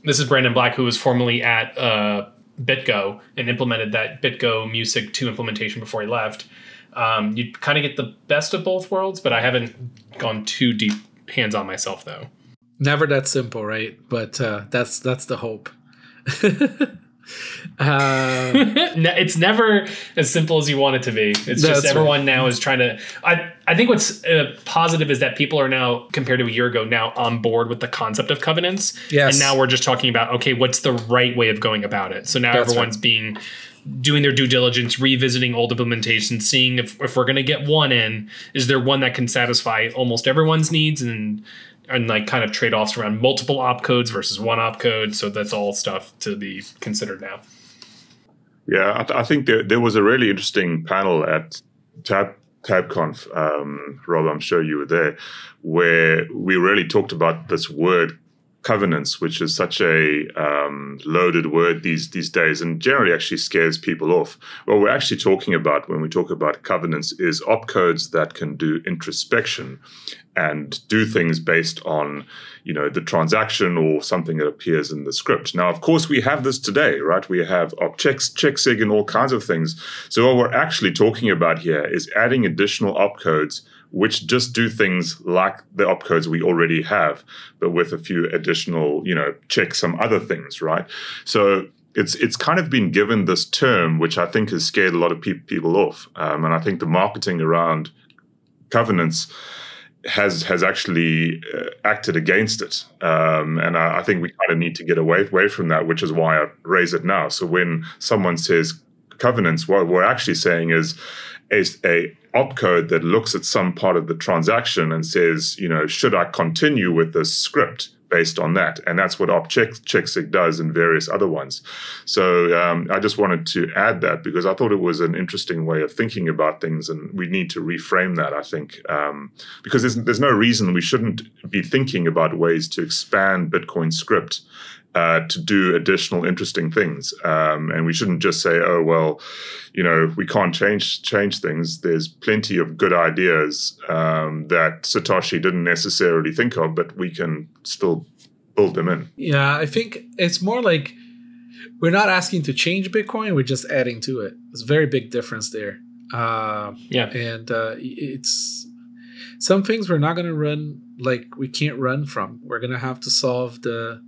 S8: this is Brandon Black, who was formerly at BitGo and implemented that BitGo Music 2 implementation before he left. You'd kind of get the best of both worlds, but I haven't gone too deep hands-on myself, though.
S1: Never that simple, right? But that's the hope.
S8: It's never as simple as you want it to be. It's just everyone now is trying to. I think what's positive is that people are now, compared to a year ago, now on board with the concept of covenants.
S1: Yes.
S8: And now we're just talking about, okay, what's the right way of going about it? So now everyone's doing their due diligence, revisiting old implementations, seeing if we're going to get one in, is there one that can satisfy almost everyone's needs and like kind of trade-offs around multiple opcodes versus one opcode. So that's all stuff to be considered now.
S7: Yeah, I think there was a really interesting panel at TabConf, Rob, I'm sure you were there, where we really talked about this word covenants, which is such a loaded word these days and generally actually scares people off. What we're actually talking about when we talk about covenants is opcodes that can do introspection and do things based on, the transaction or something that appears in the script. Now, of course, we have this today, right? We have checksig and all kinds of things. So what we're actually talking about here is adding additional opcodes which just do things like the opcodes we already have, but with a few additional, check some other things, right? So it's kind of been given this term, which I think has scared a lot of people off. And I think the marketing around covenants has actually acted against it. And I think we kind of need to get away from that, which is why I raise it now. So when someone says covenants, what we're actually saying is a opcode that looks at some part of the transaction and says, should I continue with this script based on that? And that's what checksig does and various other ones. So I just wanted to add that because I thought it was an interesting way of thinking about things, and we need to reframe that, I think, because there's no reason we shouldn't be thinking about ways to expand Bitcoin script to do additional interesting things. And we shouldn't just say, oh, well, we can't change things. There's plenty of good ideas that Satoshi didn't necessarily think of, but we can still build them in. Yeah,
S1: I think it's more like we're not asking to change Bitcoin, we're just adding to it. There's a very big difference there. And it's some things we're not going to run, like we can't run from. We're going to have to solve the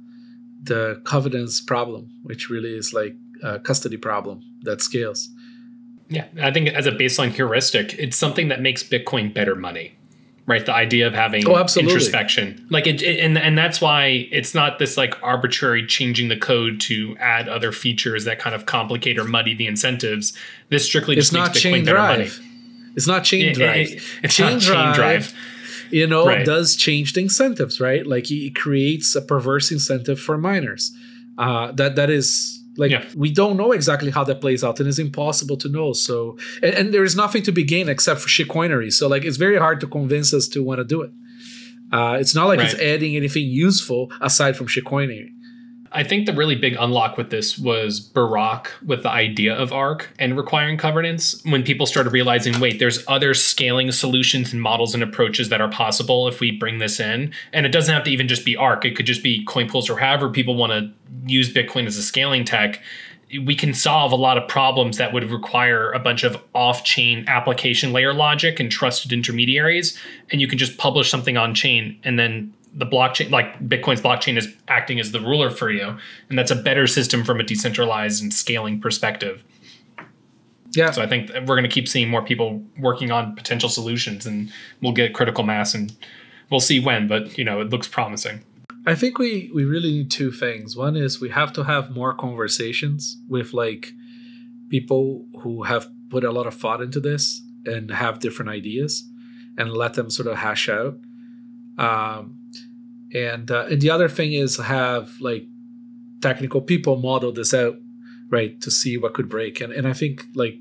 S1: covenants problem, which really is like a custody problem that scales.
S8: Yeah, I think as a baseline heuristic, it's something that makes Bitcoin better money, right? The idea of having introspection, like and that's why it's not this like arbitrary changing the code to add other features that kind of complicate or muddy the incentives. This strictly just makes Bitcoin better money.
S1: It's not chain drive.
S8: It's not chain drive.
S1: Does change the incentives, right? Like it creates a perverse incentive for miners. That is like, we don't know exactly how that plays out, and it's impossible to know. So, and there is nothing to be gained except for shitcoinery. So like, it's very hard to convince us to want to do it. It's not like it's adding anything useful aside from shitcoinery.
S8: I think the really big unlock with this was Barack with the idea of ARC and requiring governance. When people started realizing, wait, there's other scaling solutions and models and approaches that are possible if we bring this in. And it doesn't have to even just be ARC. It could just be CoinPools or however people want to use Bitcoin as a scaling tech. We can solve a lot of problems that would require a bunch of off-chain application layer logic and trusted intermediaries. And you can just publish something on chain, and then the blockchain, like Bitcoin's blockchain, is acting as the ruler for you. And that's a better system from a decentralized and scaling perspective. Yeah. So I think we're going to keep seeing more people working on potential solutions, and we'll get critical mass and We'll see when, but it looks promising.
S1: I think we really need two things. One is we have to have more conversations with like people who have put a lot of thought into this and have different ideas, and let them sort of hash out. And the other thing is have like technical people model this out, right, to see what could break. And I think like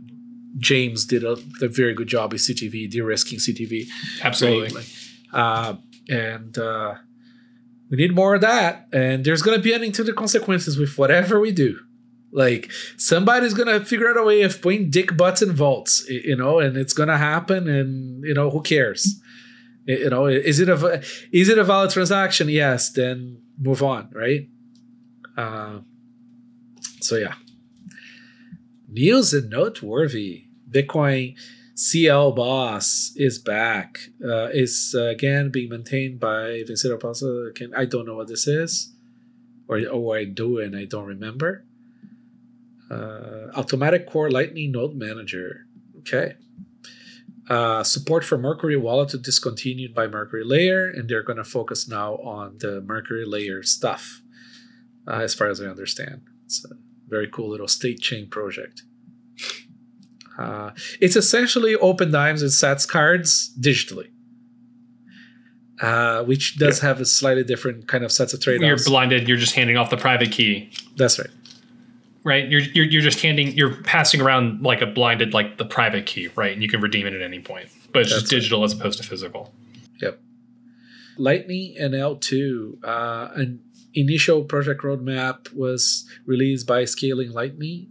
S1: James did a very good job with CTV, de-risking CTV.
S8: Absolutely.
S1: Right? And we need more of that. And there's going to be ending to the consequences with whatever we do. Like somebody's going to figure out a way of putting dick butts in vaults, and it's going to happen. And, who cares? Is it a valid transaction? Yes. Then move on. Right. So yeah. News and noteworthy. Bitcoin CL Boss is back. Is again being maintained by Vincent Opensats. I don't know what this is, or I do and I don't remember. Automatic Core Lightning Node Manager. Okay. Support for Mercury Wallet discontinued by Mercury Layer, and they're going to focus now on the Mercury Layer stuff, as far as I understand. It's a very cool little state chain project. It's essentially Open Dimes and Sats cards digitally, which does have a slightly different kind of sets of trade-offs.
S8: You're blinded. You're just handing off the private key.
S1: That's right.
S8: Right, you're just you're passing around like a blinded, like the private key, right? And you can redeem it at any point, but it's just digital as opposed to physical.
S1: Yep. Lightning and L2, an initial project roadmap was released by Scaling Lightning.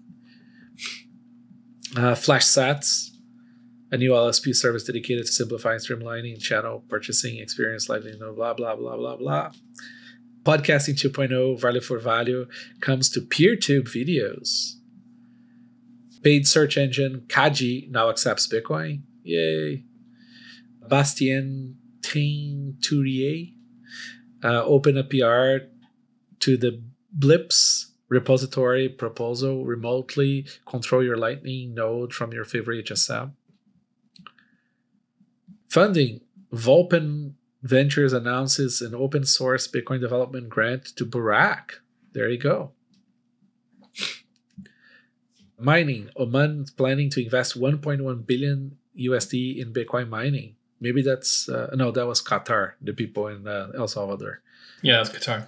S1: FlashSats, a new LSP service dedicated to simplifying, streamlining channel purchasing experience, Lightning, blah blah blah blah blah. Podcasting 2.0, value for value, comes to PeerTube videos. Paid search engine Kaji now accepts Bitcoin. Yay. Bastien Teinturier open a PR to the Blips repository proposal, remotely control your Lightning node from your favorite HSM. Funding. Vulpem Ventures announces an open source Bitcoin development grant to Burak. There you go. Mining. Oman planning to invest 1.1 billion USD in Bitcoin mining. Maybe that's no, that was Qatar, the people in El Salvador.
S8: Yeah, that's Qatar.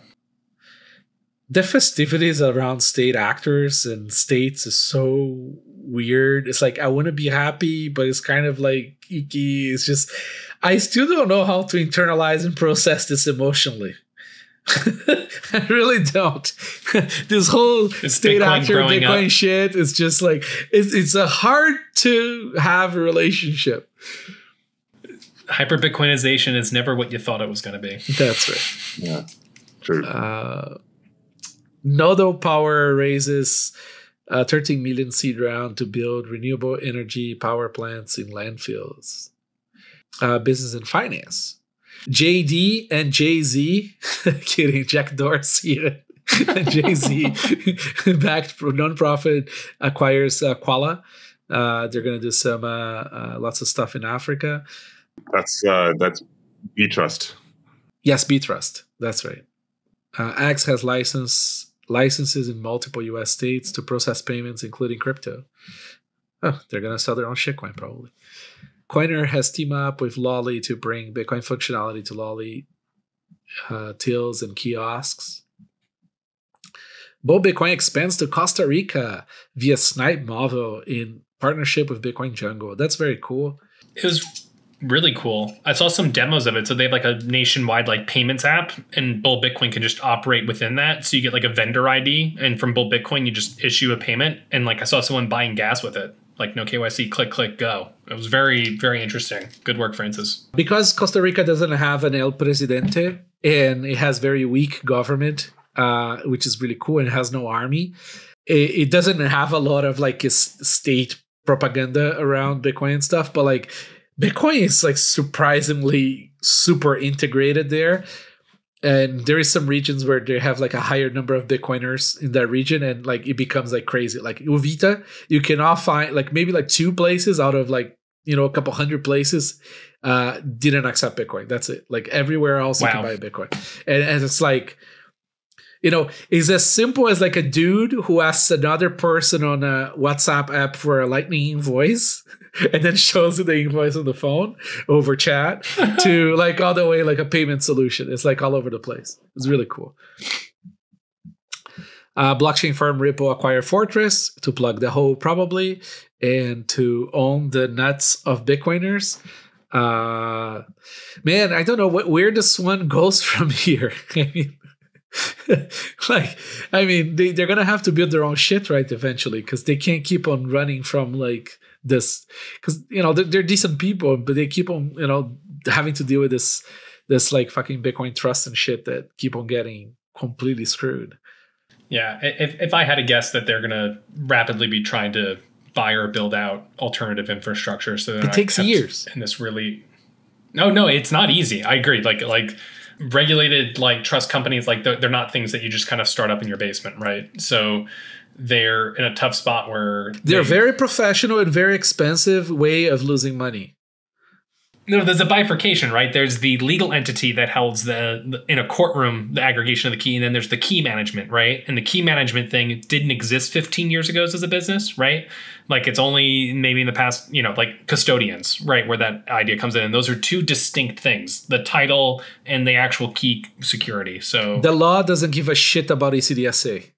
S1: The festivities around state actors and states is so weird. It's like I want to be happy, but it's kind of like icky. It's just I still don't know how to internalize and process this emotionally. I really don't. This whole state actor Bitcoin shit is just like it's a hard to have a relationship.
S8: Hyper Bitcoinization is never what you thought it was going to be.
S1: That's right.
S7: Yeah, true.
S1: Nodal Power raises 13 million seed round to build renewable energy power plants in landfills. Business and finance. JD and Jay-Z, kidding, Jack Dorsey and Jay-Z-backed nonprofit acquires Quala. They're going to do some lots of stuff in Africa.
S7: That's B-Trust.
S1: Yes, B-Trust. That's right. Axe has licenses in multiple U.S. states to process payments, including crypto. Oh, they're going to sell their own shitcoin, probably. Coiner has teamed up with Lolly to bring Bitcoin functionality to Lolly tills and kiosks. Bo Bitcoin expands to Costa Rica via Snipe Model in partnership with Bitcoin Jungle. That's very cool.
S8: It was really cool. I saw some demos of it. So they have like a nationwide like payments app, and Bull Bitcoin can just operate within that. So you get like a vendor ID, and from Bull Bitcoin you just issue a payment. And like I saw someone buying gas with it. Like no KYC, click, click, go. It was very, very interesting. Good work, Francis.
S1: Because Costa Rica doesn't have an El Presidente and it has very weak government, which is really cool, and it has no army. It doesn't have a lot of like state propaganda around Bitcoin and stuff, but like Bitcoin is like surprisingly super integrated there. And there is some regions where they have like a higher number of Bitcoiners in that region, and like it becomes like crazy. Like Uvita, you cannot find like maybe like 2 places out of like, a couple hundred places didn't accept Bitcoin. That's it. Like everywhere else you can buy Bitcoin. And it's like, it's as simple as like a dude who asks another person on a WhatsApp app for a Lightning invoice and then shows you the invoice on the phone over chat to like all the way like a payment solution. It's like all over the place. It's really cool. Blockchain firm Ripple acquired Fortress to plug the hole probably and to own the nuts of Bitcoiners. Man, I don't know where this one goes from here. I mean, they're gonna have to build their own shit right eventually because they can't keep on running from like this because they're decent people, but they keep on having to deal with this like fucking Bitcoin trust and shit that keep on getting completely screwed.
S8: Yeah, if I had to guess that they're gonna rapidly be trying to buy or build out alternative infrastructure, so
S1: it takes years.
S8: And this really, no, it's not easy. I agree. Like regulated like trust companies, like they're not things that you just kind of start up in your basement, right? So they're in a tough spot where
S1: they're very professional and very expensive way of losing money.
S8: No, there's a bifurcation, right? There's the legal entity that holds the in a courtroom, the aggregation of the key, and then there's the key management, right? And the key management thing didn't exist 15 years ago as a business, right? Like it's only maybe in the past, like custodians, right? Where that idea comes in. And those are two distinct things, the title and the actual key security. So
S1: the law doesn't give a shit about ECDSA.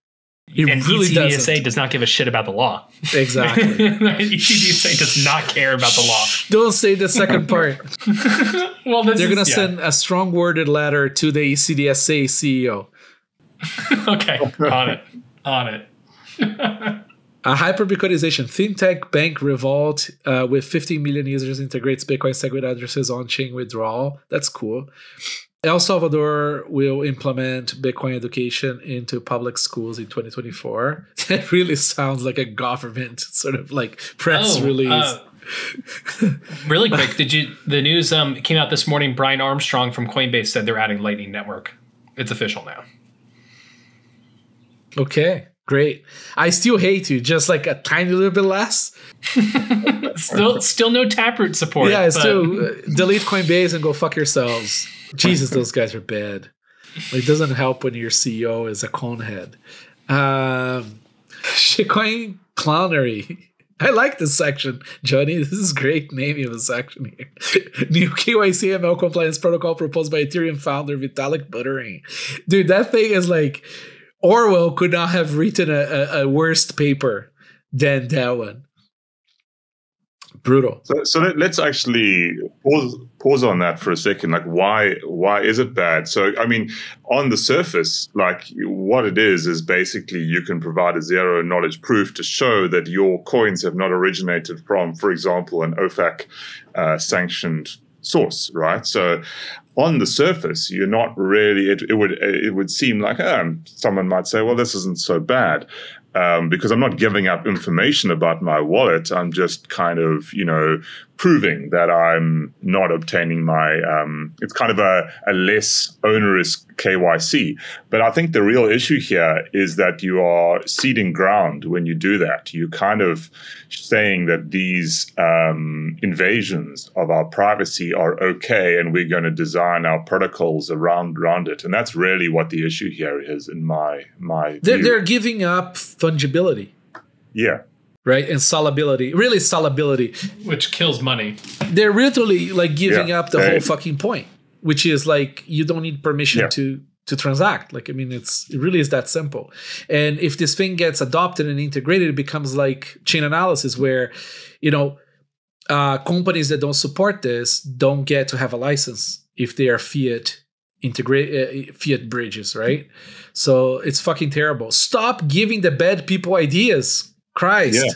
S8: And really ECDSA does not give a shit about the law.
S1: Exactly.
S8: ECDSA does not care about the law.
S1: Don't say the second part.
S8: Well,
S1: they're going to send a strong worded letter to the ECDSA CEO.
S8: Okay, on it.
S1: A hyper-Bitcoinization fintech bank Revolt with 15 million users integrates Bitcoin SegWit addresses on-chain withdrawal. That's cool. El Salvador will implement Bitcoin education into public schools in 2024. That really sounds like a government sort of like press release.
S8: Really quick, the news came out this morning. Brian Armstrong from Coinbase said they're adding Lightning Network. It's official now.
S1: Okay, great. I still hate you, just like a tiny little bit less.
S8: Still no Taproot support.
S1: Yeah, still delete Coinbase and go fuck yourselves. Jesus, those guys are bad. It doesn't help when your CEO is a conehead. Shitcoin clownery. I like this section, Johnny. This is great naming of a section here. New KYC ML compliance protocol proposed by Ethereum founder Vitalik Buterin. Dude, that thing is like Orwell could not have written a worse paper than that one. Brutal.
S7: So let's actually pause on that for a second. Like, why is it bad? So, I mean, on the surface, like what it is basically you can provide a zero knowledge proof to show that your coins have not originated from, for example, an OFAC sanctioned source, right? So, on the surface, you're not really. It would seem like someone might say, well, this isn't so bad. Because I'm not giving up information about my wallet. I'm just kind of, proving that I'm not obtaining my, it's kind of a less onerous KYC. But I think the real issue here is that you are ceding ground when you do that. You're kind of saying that these invasions of our privacy are okay and we're going to design our protocols around it. And that's really what the issue here is in my view.
S1: They're giving up fungibility.
S7: Yeah.
S1: Right? And salability. Really salability.
S8: Which kills money.
S1: They're literally like giving up the whole fucking point, which is like you don't need permission to transact. Like, I mean, it really is that simple. And if this thing gets adopted and integrated, it becomes like chain analysis where, companies that don't support this don't get to have a license if they are fiat bridges, right? So it's fucking terrible. Stop giving the bad people ideas. Christ. Yeah.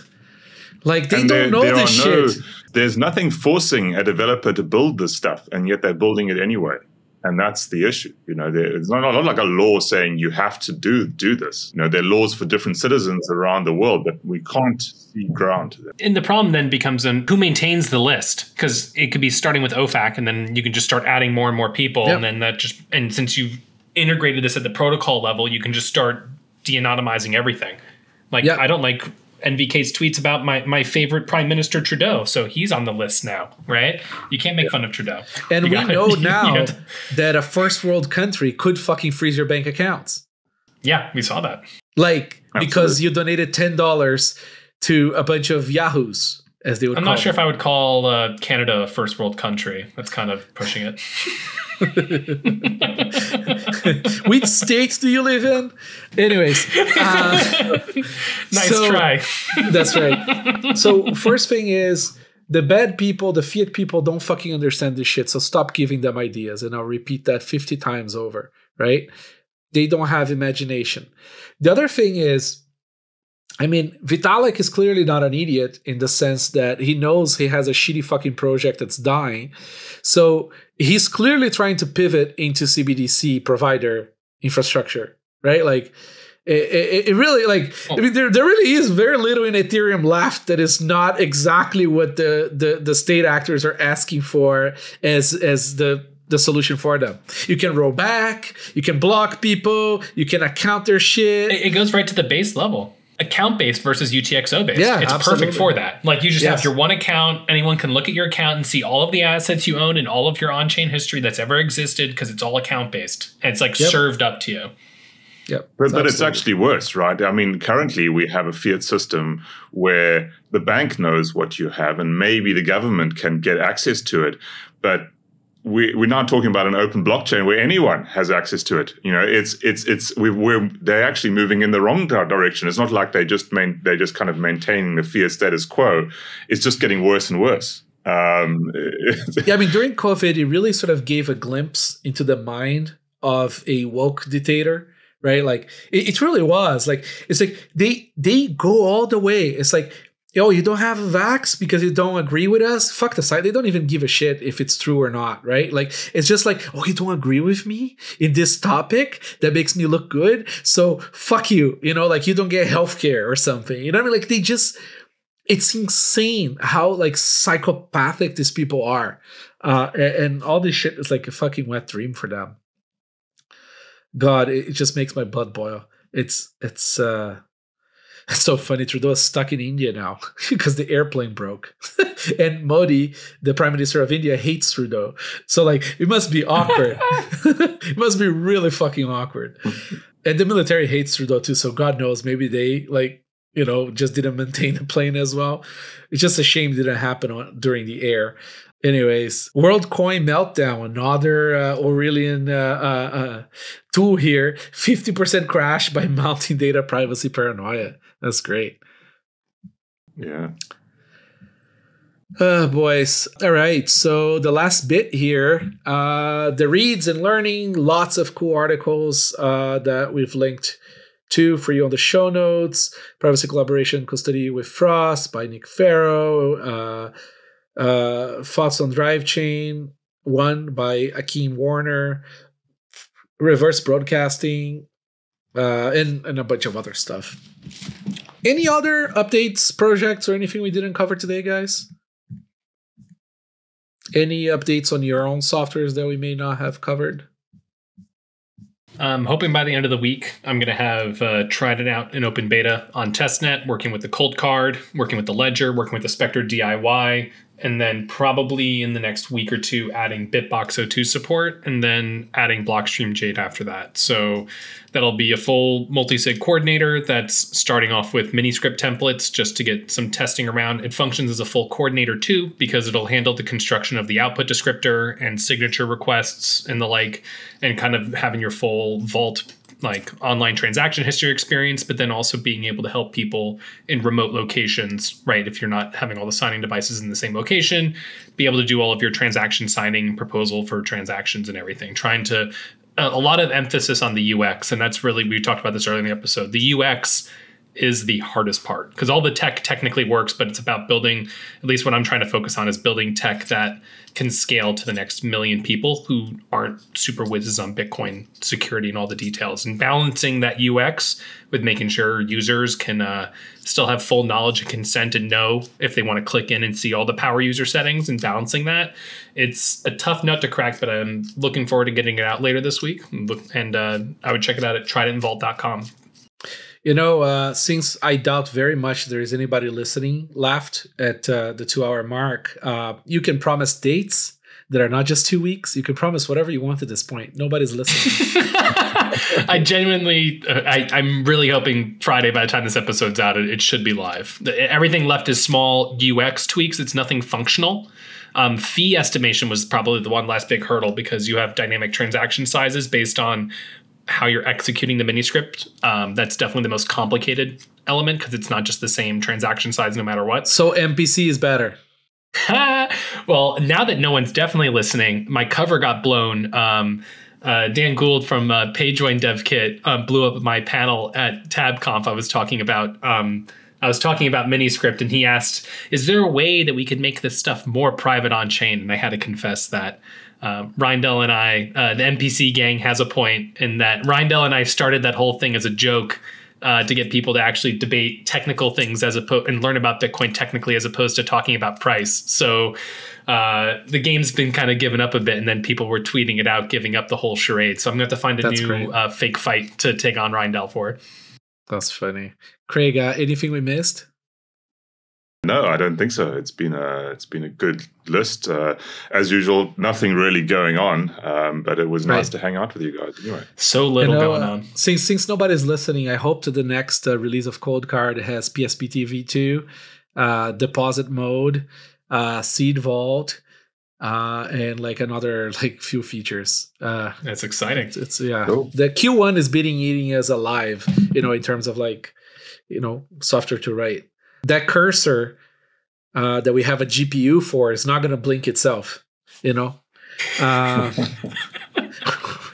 S1: Like they don't know this shit.
S7: There's nothing forcing a developer to build this stuff, and yet they're building it anyway. And that's the issue. It's not like a law saying you have to do this. There are laws for different citizens around the world, but we can't see ground to them.
S8: And the problem then becomes who maintains the list? Because it could be starting with OFAC, and then you can just start adding more and more people, and then and since you've integrated this at the protocol level, you can just start de-anonymizing everything. Like I don't like NVK's tweets about my favorite Prime Minister Trudeau. So he's on the list now, right? You can't make fun of Trudeau.
S1: And we know now that a first world country could fucking freeze your bank accounts.
S8: Yeah, we saw that.
S1: Like, because you donated $10 to a bunch of yahoos, as they would call them.
S8: I'm not sure if I would call Canada a first world country. That's kind of pushing it.
S1: Which states do you live in? Anyways.
S8: Nice try.
S1: That's right. So first thing is, the bad people, the fiat people don't fucking understand this shit. So stop giving them ideas. And I'll repeat that 50 times over, right? They don't have imagination. The other thing is, I mean, Vitalik is clearly not an idiot in the sense that he knows he has a shitty fucking project that's dying. So he's clearly trying to pivot into CBDC provider infrastructure, right? Like, it really, like, I mean, there really is very little in Ethereum left that is not exactly what the state actors are asking for as the solution for them. You can roll back, you can block people, you can account their shit.
S8: It goes right to the base level. Account-based versus UTXO-based.
S1: Yeah,
S8: it's
S1: absolutely.
S8: perfect for that. Like, you just have your one account. Anyone can look at your account and see all of the assets you own and all of your on-chain history that's ever existed because it's all account-based. And it's like served up to you.
S1: Yep.
S7: But it's actually worse, right? I mean, currently we have a fiat system where the bank knows what you have and maybe the government can get access to it. But we're not talking about an open blockchain where anyone has access to it. You know, they're actually moving in the wrong direction. It's not like they're just kind of maintaining the fiat status quo. It's just getting worse and worse.
S1: Yeah, I mean, during COVID, it really sort of gave a glimpse into the mind of a woke dictator, right? Like, it really was. Like, it's like they go all the way. It's like, yo, you don't have a vax because you don't agree with us? Fuck the site. They don't even give a shit if it's true or not, right? Like, it's just like, oh, you don't agree with me in this topic that makes me look good? So fuck you. You know, like, you don't get healthcare or something. You know what I mean? Like, it's insane how, like, psychopathic these people are. And all this shit is like a fucking wet dream for them. God, it just makes my blood boil. It's so funny. Trudeau is stuck in India now because the airplane broke. And Modi, the Prime Minister of India, hates Trudeau. So, like, it must be awkward. It must be really fucking awkward. And the military hates Trudeau too. So God knows, maybe they, like, you know, just didn't maintain the plane as well. It's just a shame it didn't happen during the air. Anyways, World Coin Meltdown, another Aurelian tool here. 50% crash by mounting data privacy paranoia. That's great.
S7: Yeah.
S1: Boys. All right. So the last bit here, the reads and learning, lots of cool articles that we've linked to for you on the show notes. Privacy Collaboration Custody with Frost by Nick Farrow. Thoughts on Drive Chain, one by Akeem Warner. Reverse broadcasting, and a bunch of other stuff. Any other updates, projects, or anything we didn't cover today, guys? Any updates on your own softwares that we may not have covered?
S8: I'm hoping by the end of the week, I'm going to have tried it out in open beta on testnet, working with the Coldcard, working with the Ledger, working with the Spectre DIY, and then probably in the next week or two, adding Bitbox02 support, and then adding Blockstream Jade after that. So that'll be a full multi-sig coordinator that's starting off with mini script templates just to get some testing around. It functions as a full coordinator too, because it'll handle the construction of the output descriptor and signature requests and the like, and kind of having your full vault like online transaction history experience, but then also being able to help people in remote locations, right? If you're not having all the signing devices in the same location, be able to do all of your transaction signing, proposal for transactions and everything, trying to, a lot of emphasis on the UX. And that's really, we talked about this earlier in the episode. The UX is the hardest part because all the tech technically works, but it's about building, at least what I'm trying to focus on is building tech that can scale to the next million people who aren't super whizzes on Bitcoin security and all the details, and balancing that UX with making sure users can still have full knowledge and consent and know if they want to click in and see all the power user settings, and balancing that. It's a tough nut to crack, but I'm looking forward to getting it out later this week. And I would check it out at tryititinvault.com.
S1: Since I doubt very much there is anybody listening left at the 2-hour mark, you can promise dates that are not just 2 weeks. You can promise whatever you want at this point. Nobody's listening.
S8: I genuinely, I'm really hoping Friday, by the time this episode's out, it should be live. Everything left is small UX tweaks. It's nothing functional. Fee estimation was probably the one last big hurdle because you have dynamic transaction sizes based on how you're executing the mini script. That's definitely the most complicated element because it's not just the same transaction size no matter what.
S1: So MPC is better.
S8: Well, now that no one's definitely listening, my cover got blown. Dan Gould from PayJoin Dev Kit blew up my panel at TabConf. I was talking about Miniscript, and he asked, "Is there a way that we could make this stuff more private on chain?" And I had to confess that Rindell and I, the NPC gang, has a point in that Rindell and I started that whole thing as a joke. To get people to actually debate technical things and learn about Bitcoin technically as opposed to talking about price. So the game's been kind of given up a bit, and then people were tweeting it out, giving up the whole charade. So I'm going to have to find a new fake fight to take on Rindell for.
S1: That's funny. Craig, anything we missed?
S7: No, I don't think so. It's been a good list. As usual, nothing really going on, but it was nice to hang out with you guys anyway.
S8: So little going on.
S1: Since nobody's listening, I hope that the next release of Coldcard has PSPT v2, deposit mode, seed vault, and like another few features.
S8: That's exciting.
S1: It's yeah.
S7: Cool.
S1: The Q1 is eating us alive, in terms of software to write. That cursor that we have a GPU for is not going to blink itself, We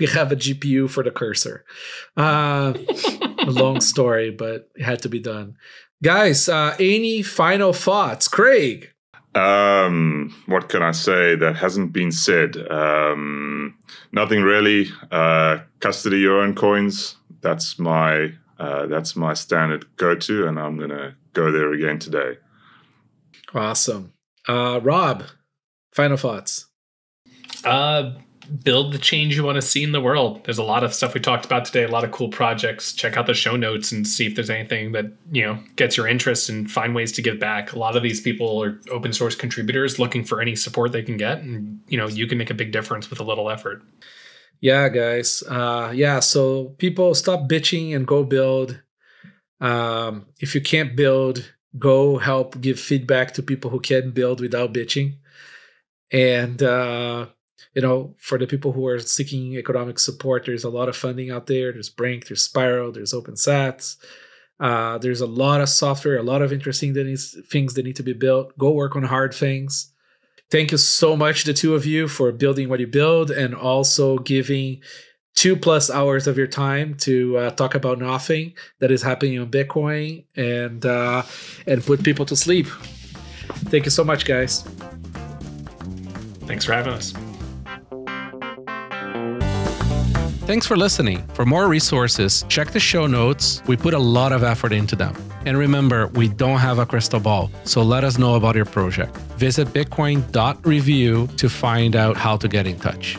S1: have a GPU for the cursor. A long story, but it had to be done. Guys, any final thoughts? Craig?
S7: What can I say that hasn't been said? Nothing really. Custody your own coins. That's my standard go-to, and I'm going to go there again today.
S1: Awesome. Rob, final thoughts?
S8: Build the change you want to see in the world. There's a lot of stuff we talked about today, a lot of cool projects. Check out the show notes and see if there's anything that, gets your interest, and find ways to give back. A lot of these people are open source contributors looking for any support they can get. And, you can make a big difference with a little effort.
S1: Yeah, guys. So people stop bitching and go build. If you can't build, go help give feedback to people who can build without bitching. And, for the people who are seeking economic support, there's a lot of funding out there. There's Brink, there's Sparrow, there's Opensats. There's a lot of software, a lot of interesting things that need to be built. Go work on hard things. Thank you so much, the two of you, for building what you build and also giving 2+ hours of your time to talk about nothing that is happening on Bitcoin and put people to sleep. Thank you so much, guys.
S8: Thanks for having us.
S1: Thanks for listening. For more resources, check the show notes. We put a lot of effort into them. And remember, we don't have a crystal ball, so let us know about your project. Visit bitcoin.review to find out how to get in touch.